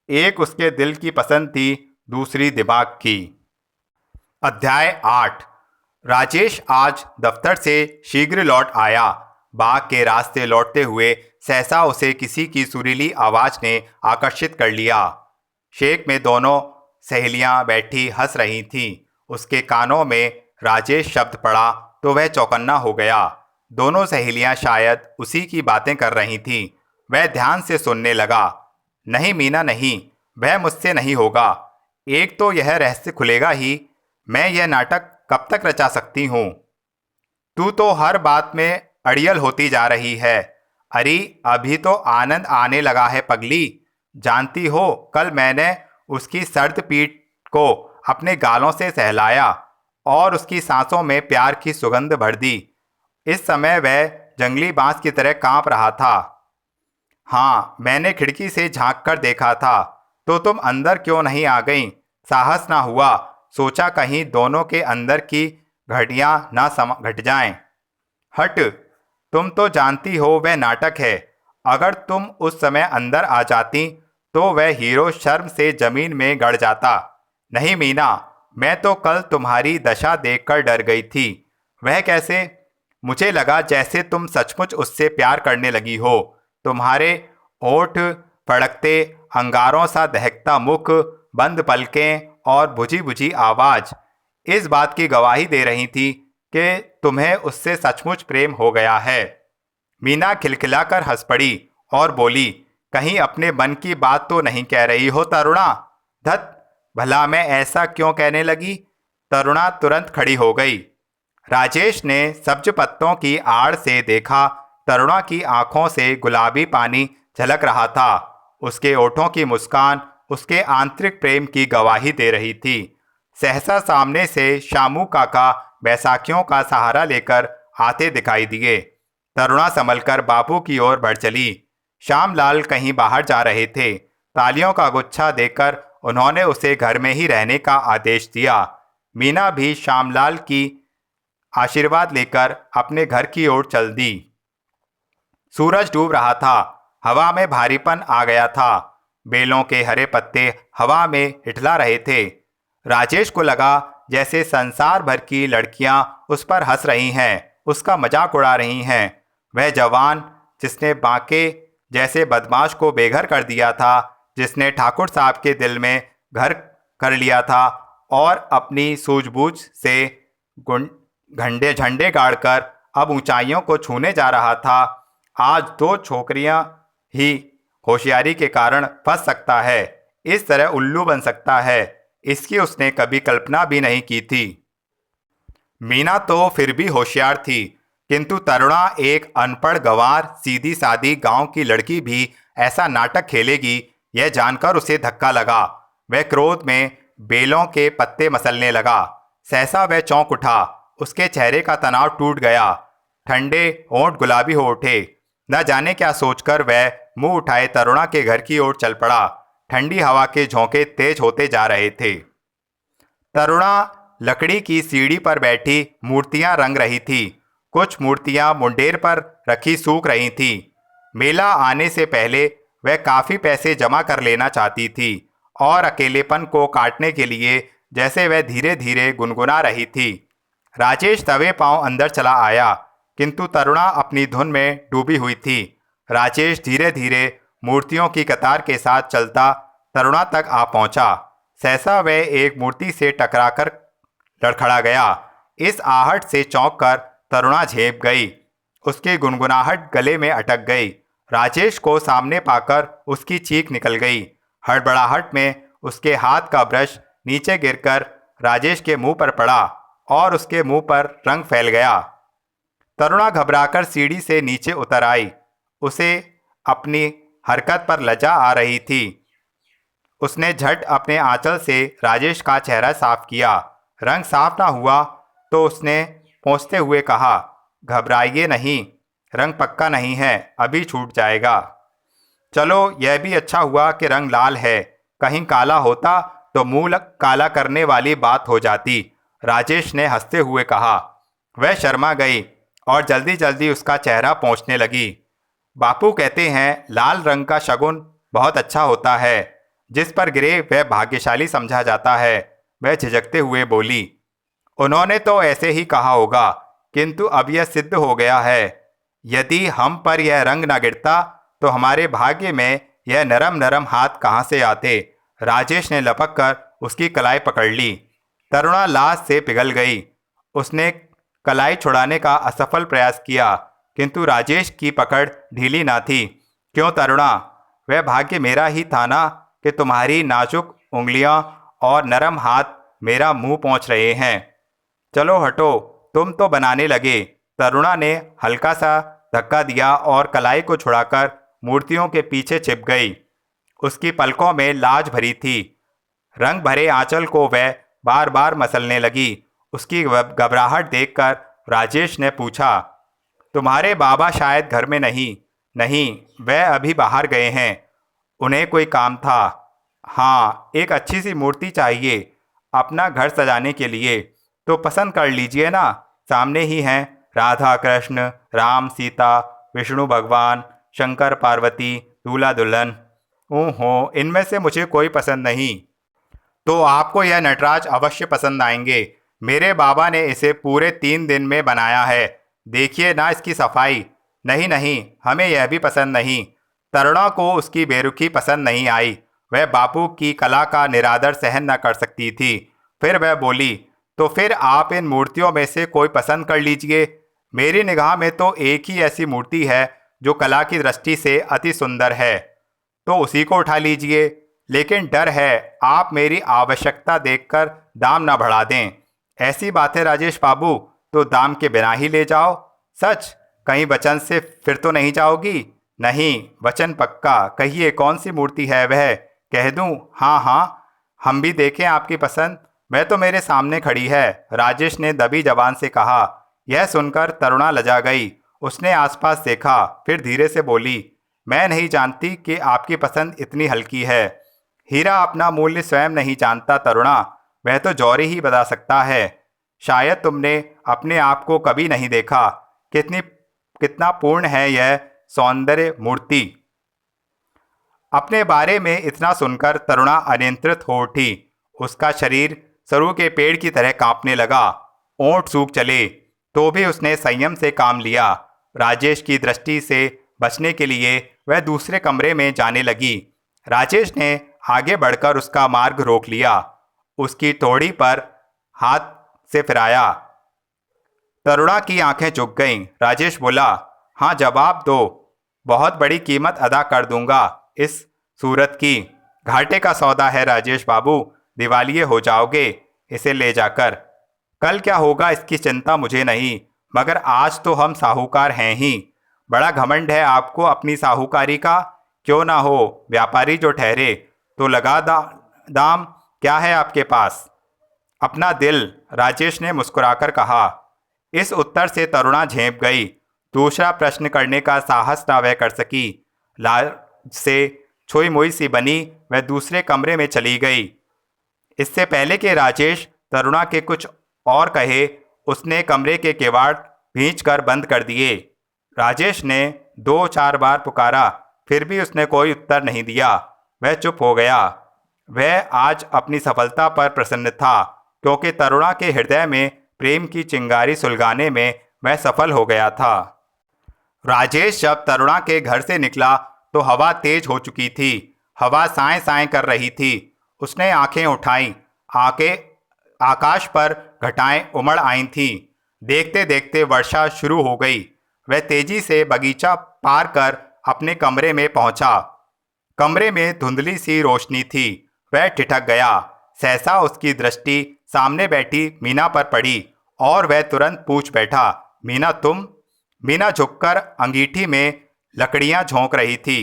एक उसके दिल की पसंद थी, दूसरी दिमाग की। अध्याय 8। राजेश आज दफ्तर से शीघ्र लौट आया। बाग के रास्ते लौटते हुए सहसा उसे किसी की सुरीली आवाज ने आकर्षित कर लिया। शेख में दोनों सहेलियां बैठी हंस रही थीं। उसके कानों में राजेश शब्द पड़ा तो वह चौकन्ना हो गया। दोनों सहेलियां शायद उसी की बातें कर रही थीं। वह ध्यान से सुनने लगा। नहीं मीना नहीं, वह मुझसे नहीं होगा। एक तो यह रहस्य खुलेगा ही, मैं यह नाटक कब तक रचा सकती हूँ। तू तो हर बात में अड़ियल होती जा रही है। अरे अभी तो आनंद आने लगा है पगली। जानती हो, कल मैंने उसकी सर्द पीठ को अपने गालों से सहलाया और उसकी सांसों में प्यार की सुगंध भर दी। इस समय वह जंगली बांस की तरह कांप रहा था। हाँ, मैंने खिड़की से झांक कर देखा था, तो तुम अंदर क्यों नहीं आ गईं? साहस ना हुआ। सोचा कहीं दोनों के अंदर की घड़ियां ना घट जाएं। हट, तुम तो जानती हो वह नाटक है। अगर तुम उस समय अंदर आ जाती तो वह हीरो शर्म से जमीन में गड़ जाता। नहीं मीना, मैं तो कल तुम्हारी दशा देखकर डर गई थी। वह कैसे? मुझे लगा जैसे तुम सचमुच उससे प्यार करने लगी हो। तुम्हारे ओठ फड़कते, अंगारों सा दहकता मुख, बंद पलकें और बुझी बुझी आवाज इस बात की गवाही दे रही थी कि तुम्हें उससे सचमुच प्रेम हो गया है। मीना खिलखिलाकर हंस पड़ी और बोली, कहीं अपने मन की बात तो नहीं कह रही हो तरुणा? धत, भला मैं ऐसा क्यों कहने लगी? तरुणा तुरंत खड़ी हो गई। राजेश ने सब्ज पत्तों की आड़ से देखा। तरुणा की आंखों से गुलाबी पानी झलक रहा था। उसके ओठों की मुस्कान उसके आंतरिक प्रेम की गवाही दे रही थी। सहसा सामने से शामू काका बैसाखियों का सहारा लेकर आते दिखाई दिए। तरुणा संभलकर बापू की ओर बढ़ चली। श्यामलाल कहीं बाहर जा रहे थे। तालियों का गुच्छा देकर उन्होंने उसे घर में ही रहने का आदेश दिया। मीना भी श्यामलाल की आशीर्वाद लेकर अपने घर की ओर चल दी। सूरज डूब रहा था। हवा में भारीपन आ गया था। बेलों के हरे पत्ते हवा में हिठला रहे थे। राजेश को लगा जैसे संसार भर की लड़कियां उस पर हंस रही हैं, उसका मजाक उड़ा रही हैं। वह जवान जिसने बांके जैसे बदमाश को बेघर कर दिया था, जिसने ठाकुर साहब के दिल में घर कर लिया था और अपनी सूझबूझ से घंटे झंडे गाड़कर अब ऊंचाइयों को छूने जा रहा था, आज दो छोकरियां ही होशियारी के कारण फंस सकता है, इस तरह उल्लू बन सकता है, इसकी उसने कभी कल्पना भी नहीं की थी। मीना तो फिर भी होशियार थी, किंतु तरुणा एक अनपढ़ गंवार सीधी सादी गांव की लड़की भी ऐसा नाटक खेलेगी, यह जानकर उसे धक्का लगा। वह क्रोध में बेलों के पत्ते मसलने लगा। सहसा वह चौंक उठा। उसके चेहरे का तनाव टूट गया। ठंडे होंठ गुलाबी हो उठे। न जाने क्या सोचकर वह मुंह उठाए तरुणा के घर की ओर चल पड़ा। ठंडी हवा के झोंके तेज होते जा रहे थे। तरुणा लकड़ी की सीढ़ी पर बैठी मूर्तियां रंग रही थी। कुछ मूर्तियां मुंडेर पर रखी सूख रही थीं। मेला आने से पहले वह काफ़ी पैसे जमा कर लेना चाहती थी और अकेलेपन को काटने के लिए जैसे वह धीरे धीरे गुनगुना रही थी। राजेश दबे पांव अंदर चला आया, किंतु तरुणा अपनी धुन में डूबी हुई थी। राजेश धीरे धीरे मूर्तियों की कतार के साथ चलता तरुणा तक आ पहुंचा। सहसा वह एक मूर्ति से टकराकर लड़खड़ा गया। इस आहट से चौंककर तरुणा झेप गई। उसकी गुनगुनाहट गले में अटक गई। राजेश को सामने पाकर उसकी चीख निकल गई। हड़बड़ाहट में उसके हाथ का ब्रश नीचे गिरकर राजेश के मुंह पर पड़ा और उसके मुंह पर रंग फैल गया। तरुणा घबराकर सीढ़ी से नीचे उतर आई। उसे अपनी हरकत पर लज्जा आ रही थी। उसने झट अपने आंचल से राजेश का चेहरा साफ किया। रंग साफ ना हुआ तो उसने पोंछते हुए कहा, घबराइए नहीं, रंग पक्का नहीं है, अभी छूट जाएगा। चलो यह भी अच्छा हुआ कि रंग लाल है, कहीं काला होता तो मुंह काला करने वाली बात हो जाती, राजेश ने हंसते हुए कहा। वह शर्मा गई और जल्दी जल्दी उसका चेहरा पोंछने लगी। बापू कहते हैं लाल रंग का शगुन बहुत अच्छा होता है, जिस पर गिरे वह भाग्यशाली समझा जाता है, वह झिझकते हुए बोली। उन्होंने तो ऐसे ही कहा होगा, किंतु अब यह सिद्ध हो गया है। यदि हम पर यह रंग न गिरता तो हमारे भाग्य में यह नरम नरम हाथ कहाँ से आते। राजेश ने लपक कर उसकी कलाई पकड़ ली। तरुणा लाश से पिघल गई। उसने कलाई छुड़ाने का असफल प्रयास किया, किंतु राजेश की पकड़ ढीली ना थी। क्यों तरुणा, वह भाग्य मेरा ही था ना कि तुम्हारी नाजुक उंगलियां और नरम हाथ मेरा मुंह पोंछ रहे हैं। चलो हटो, तुम तो बनाने लगे। तरुणा ने हल्का सा धक्का दिया और कलाई को छुड़ाकर मूर्तियों के पीछे छिप गई। उसकी पलकों में लाज भरी थी। रंग भरे आंचल को वह बार बार मसलने लगी। उसकी घबराहट देखकर राजेश ने पूछा, तुम्हारे बाबा शायद घर में नहीं? नहीं, वह अभी बाहर गए हैं, उन्हें कोई काम था। हाँ, एक अच्छी सी मूर्ति चाहिए अपना घर सजाने के लिए, तो पसंद कर लीजिए ना, सामने ही हैं राधा कृष्ण, राम सीता, विष्णु भगवान, शंकर पार्वती, दूल्हा दुल्हन। ओहो, इनमें से मुझे कोई पसंद नहीं। तो आपको यह नटराज अवश्य पसंद आएंगे। मेरे बाबा ने इसे पूरे 3 दिन में बनाया है, देखिए ना इसकी सफाई। नहीं नहीं, हमें यह भी पसंद नहीं। तरुणा को उसकी बेरुखी पसंद नहीं आई। वह बापू की कला का निरादर सहन न कर सकती थी। फिर वह बोली, तो फिर आप इन मूर्तियों में से कोई पसंद कर लीजिए। मेरी निगाह में तो एक ही ऐसी मूर्ति है जो कला की दृष्टि से अति सुंदर है, तो उसी को उठा लीजिए। लेकिन डर है आप मेरी आवश्यकता देखकर दाम ना बढ़ा दें। ऐसी बात है राजेश बाबू, तो दाम के बिना ही ले जाओ। सच, कहीं वचन से फिर तो नहीं जाओगी? नहीं, वचन पक्का। कहिए कौन सी मूर्ति है वह, कह दूं? हाँ हाँ, हम भी देखें आपकी पसंद। वह तो मेरे सामने खड़ी है, राजेश ने दबी जबान से कहा। यह सुनकर तरुणा लजा गई। उसने आसपास देखा, फिर धीरे से बोली, मैं नहीं जानती कि आपकी पसंद इतनी हल्की है। हीरा अपना मूल्य स्वयं नहीं जानता तरुणा, वह तो जौहरी ही बता सकता है। शायद तुमने अपने आप को कभी नहीं देखा। कितना पूर्ण है यह सौंदर्य मूर्ति। अपने बारे में इतना सुनकर तरुणा अनियंत्रित हो उठी। उसका शरीर सरू के पेड़ की तरह कांपने लगा। ओंठ सूख चले, तो भी उसने संयम से काम लिया। राजेश की दृष्टि से बचने के लिए वह दूसरे कमरे में जाने लगी। राजेश ने आगे बढ़कर उसका मार्ग रोक लिया, उसकी तोड़ी पर हाथ से फिराया। तरुणा की आंखें झुक गईं। राजेश बोला, हाँ जवाब दो, बहुत बड़ी कीमत अदा कर दूंगा इस सूरत की। घाटे का सौदा है राजेश बाबू, दिवालिये हो जाओगे इसे ले जाकर। कल क्या होगा इसकी चिंता मुझे नहीं, मगर आज तो हम साहूकार हैं ही। बड़ा घमंड है आपको अपनी साहूकारी का। क्यों ना हो व्यापारी जो ठहरे, तो लगा दाम क्या है आपके पास? अपना दिल, राजेश ने मुस्कुराकर कहा। इस उत्तर से तरुणा झेंप गई। दूसरा प्रश्न करने का साहस ना वह कर सकी। लाज से छुई मुई सी बनी वह दूसरे कमरे में चली गई। इससे पहले कि राजेश तरुणा के कुछ और कहे, उसने कमरे के किवाड़ भींचकर बंद कर दिए। राजेश ने 2-4 बार पुकारा, फिर भी उसने कोई उत्तर नहीं दिया। वह चुप हो गया। वह आज अपनी सफलता पर प्रसन्न था, क्योंकि तरुणा के हृदय में प्रेम की चिंगारी सुलगाने में वह सफल हो गया था। राजेश जब तरुणा के घर से निकला तो हवा तेज हो चुकी थी। हवा साएं साएं कर रही थी। उसने आंखें उठाईं। आकाश पर घटाएं उमड़ आई थीं। देखते देखते वर्षा शुरू हो गई। वह तेजी से बगीचा पार कर अपने कमरे में पहुंचा। कमरे में धुंधली सी रोशनी थी। वह ठिठक गया। सहसा उसकी दृष्टि सामने बैठी मीना पर पड़ी और वह तुरंत पूछ बैठा, मीना तुम? मीना झुककर अंगीठी में लकड़ियां झोंक रही थी।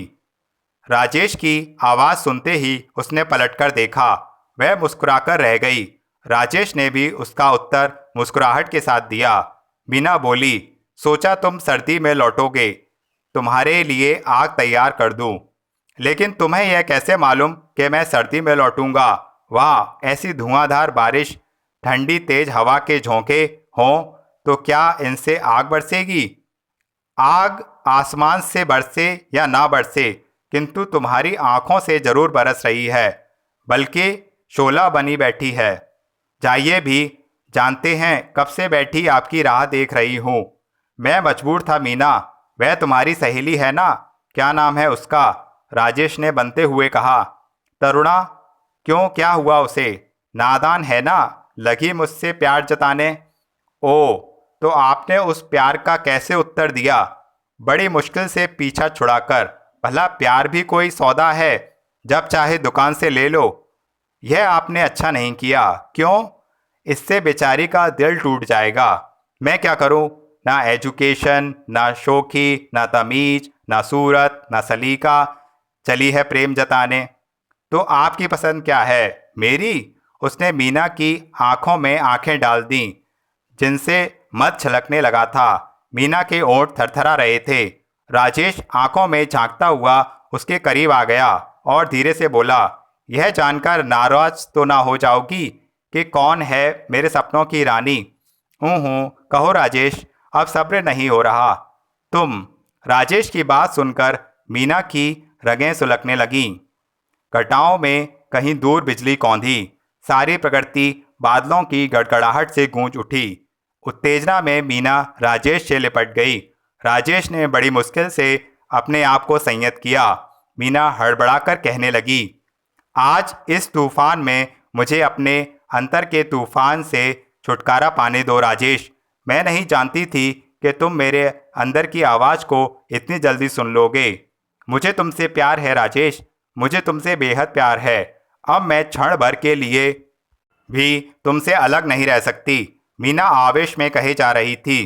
राजेश की आवाज़ सुनते ही उसने पलटकर देखा। वह मुस्कुराकर रह गई। राजेश ने भी उसका उत्तर मुस्कुराहट के साथ दिया। मीना बोली, सोचा तुम सर्दी में लौटोगे, तुम्हारे लिए आग तैयार कर दूं। लेकिन तुम्हें यह कैसे मालूम कि मैं सर्दी में लौटूंगा? वाह, ऐसी धुआंधार बारिश, ठंडी तेज हवा के झोंके हों तो क्या इनसे आग बरसेगी? आग आसमान से बरसे या ना बरसे, किंतु तुम्हारी आंखों से जरूर बरस रही है, बल्कि शोला बनी बैठी है। जाइए भी, जानते हैं कब से बैठी आपकी राह देख रही हूँ। मैं मजबूर था मीना। वह तुम्हारी सहेली है ना? क्या नाम है उसका? राजेश ने बनते हुए कहा। तरुणा। क्यों, क्या हुआ उसे? नादान है ना, लगी मुझसे प्यार जताने। ओ, तो आपने उस प्यार का कैसे उत्तर दिया? बड़ी मुश्किल से पीछा छुड़ाकर। भला प्यार भी कोई सौदा है, जब चाहे दुकान से ले लो। यह आपने अच्छा नहीं किया। क्यों? इससे बेचारी का दिल टूट जाएगा। मैं क्या करूं? ना एजुकेशन, ना शोखी, ना तमीज, ना सूरत, ना सलीका, चली है प्रेम जताने। तो आपकी पसंद क्या है? मेरी? उसने मीना की आंखों में आंखें डाल दी, जिनसे मद छलकने लगा था। मीना के ओंठ थरथरा रहे थे। राजेश आंखों में झांकता हुआ उसके करीब आ गया और धीरे से बोला, यह जानकर नाराज तो ना हो जाओगी कि कौन है मेरे सपनों की रानी? हूँ, कहो राजेश, अब सब्र नहीं हो रहा। तुम। राजेश की बात सुनकर मीना की रगें सुलगने लगीं। घटाओं में कहीं दूर बिजली कौंधी। सारी प्रकृति बादलों की गड़गड़ाहट से गूंज उठी। उत्तेजना में मीना राजेश से लिपट गई। राजेश ने बड़ी मुश्किल से अपने आप को संयत किया। मीना हड़बड़ाकर कहने लगी, आज इस तूफान में मुझे अपने अंतर के तूफान से छुटकारा पाने दो राजेश। मैं नहीं जानती थी कि तुम मेरे अंदर की आवाज़ को इतनी जल्दी सुन लोगे। मुझे तुमसे प्यार है राजेश, मुझे तुमसे बेहद प्यार है। अब मैं क्षण भर के लिए भी तुमसे अलग नहीं रह सकती। मीना आवेश में कहे जा रही थी।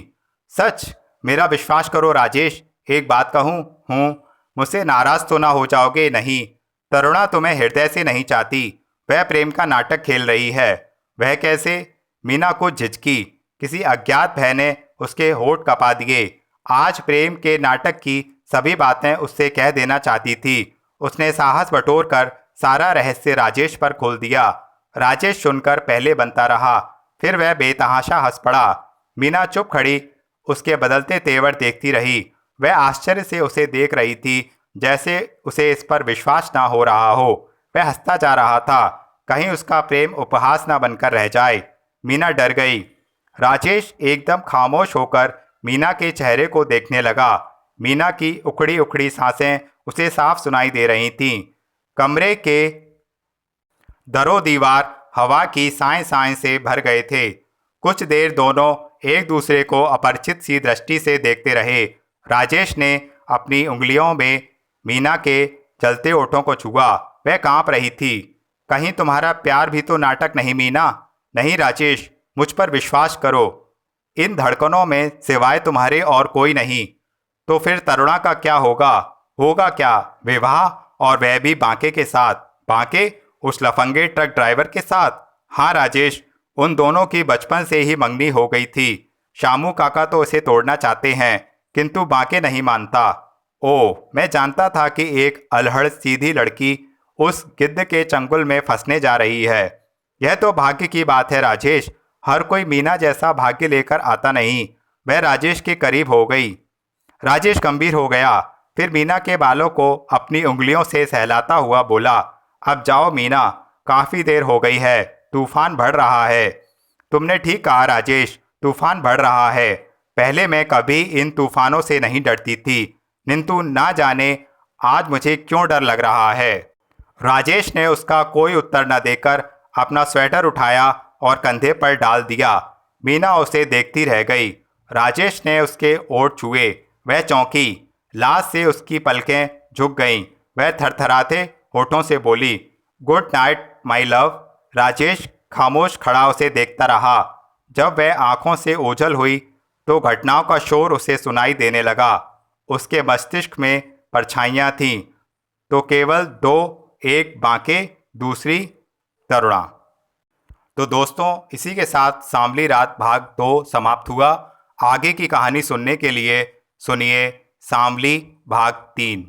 सच, मेरा विश्वास करो राजेश, एक बात कहूँ? हूँ, मुझसे नाराज तो ना हो जाओगे? नहीं, तरुणा तुम्हें हृदय से नहीं चाहती। वह प्रेम का नाटक खेल रही है। वह कैसे? मीना को झिझकी। किसी अज्ञात भय ने उसके होठ कपा दिए। आज प्रेम के नाटक की सभी बातें उससे कह देना चाहती थी। उसने साहस बटोर कर सारा रहस्य राजेश पर खोल दिया। राजेश सुनकर पहले बनता रहा, फिर वह बेतहाशा हंस पड़ा। मीना चुप खड़ी उसके बदलते तेवर देखती रही। वह आश्चर्य से उसे देख रही थी, जैसे उसे इस पर विश्वास ना हो रहा हो। वह हंसता जा रहा था, कहीं उसका प्रेम उपहास ना बनकर रह जाए। मीना डर गई। राजेश एकदम खामोश होकर मीना के चेहरे को देखने लगा। मीना की उखड़ी उखड़ी सांसें उसे साफ सुनाई दे रही थीं। कमरे के दरो दीवार हवा की साए साए से भर गए थे। कुछ देर दोनों एक दूसरे को अपरिचित सी दृष्टि से देखते रहे। राजेश ने अपनी उंगलियों में मीना के जलते ओठों को छुआ। वह कांप रही थी। कहीं तुम्हारा प्यार भी तो नाटक नहीं मीना? नहीं राजेश, मुझ पर विश्वास करो। इन धड़कनों में सिवाय तुम्हारे और कोई नहीं। तो फिर तरुणा का क्या होगा? होगा क्या? विवाह, और वह भी बांके के साथ। बांके? उस लफंगे ट्रक ड्राइवर के साथ? हाँ राजेश, उन दोनों की बचपन से ही मंगनी हो गई थी। शामू काका तो उसे तोड़ना चाहते हैं, किंतु बांके नहीं मानता। ओह, मैं जानता था कि एक अल्हड़ सीधी लड़की उस गिद्ध के चंगुल में फंसने जा रही है। यह तो भाग्य की बात है राजेश। हर कोई मीना जैसा भाग्य लेकर आता नहीं। वह राजेश के करीब हो गई। राजेश गंभीर हो गया। फिर मीना के बालों को अपनी उंगलियों से सहलाता हुआ बोला, अब जाओ मीना, काफ़ी देर हो गई है। तूफान बढ़ रहा है। तुमने ठीक कहा राजेश, तूफान बढ़ रहा है। पहले मैं कभी इन तूफानों से नहीं डरती थी, किंतु ना जाने आज मुझे क्यों डर लग रहा है। राजेश ने उसका कोई उत्तर न देकर अपना स्वेटर उठाया और कंधे पर डाल दिया। मीना उसे देखती रह गई। राजेश ने उसके ओठ छुए। वह चौंकी। लाज से उसकी पलकें झुक गईं। वह थरथराते होठों से बोली, good night my love. Rajesh खामोश खड़ा उसे देखता रहा। जब वह आंखों से ओझल हुई तो घटनाओं का शोर उसे सुनाई देने लगा। उसके मस्तिष्क में परछाइयाँ थीं। तो केवल 2, एक बांके, दूसरी तरुणा। तो दोस्तों, इसी के साथ सांवली रात भाग 2 समाप्त हुआ। आगे की कहानी सुनने के लिए सुनिए सांवली भाग 3।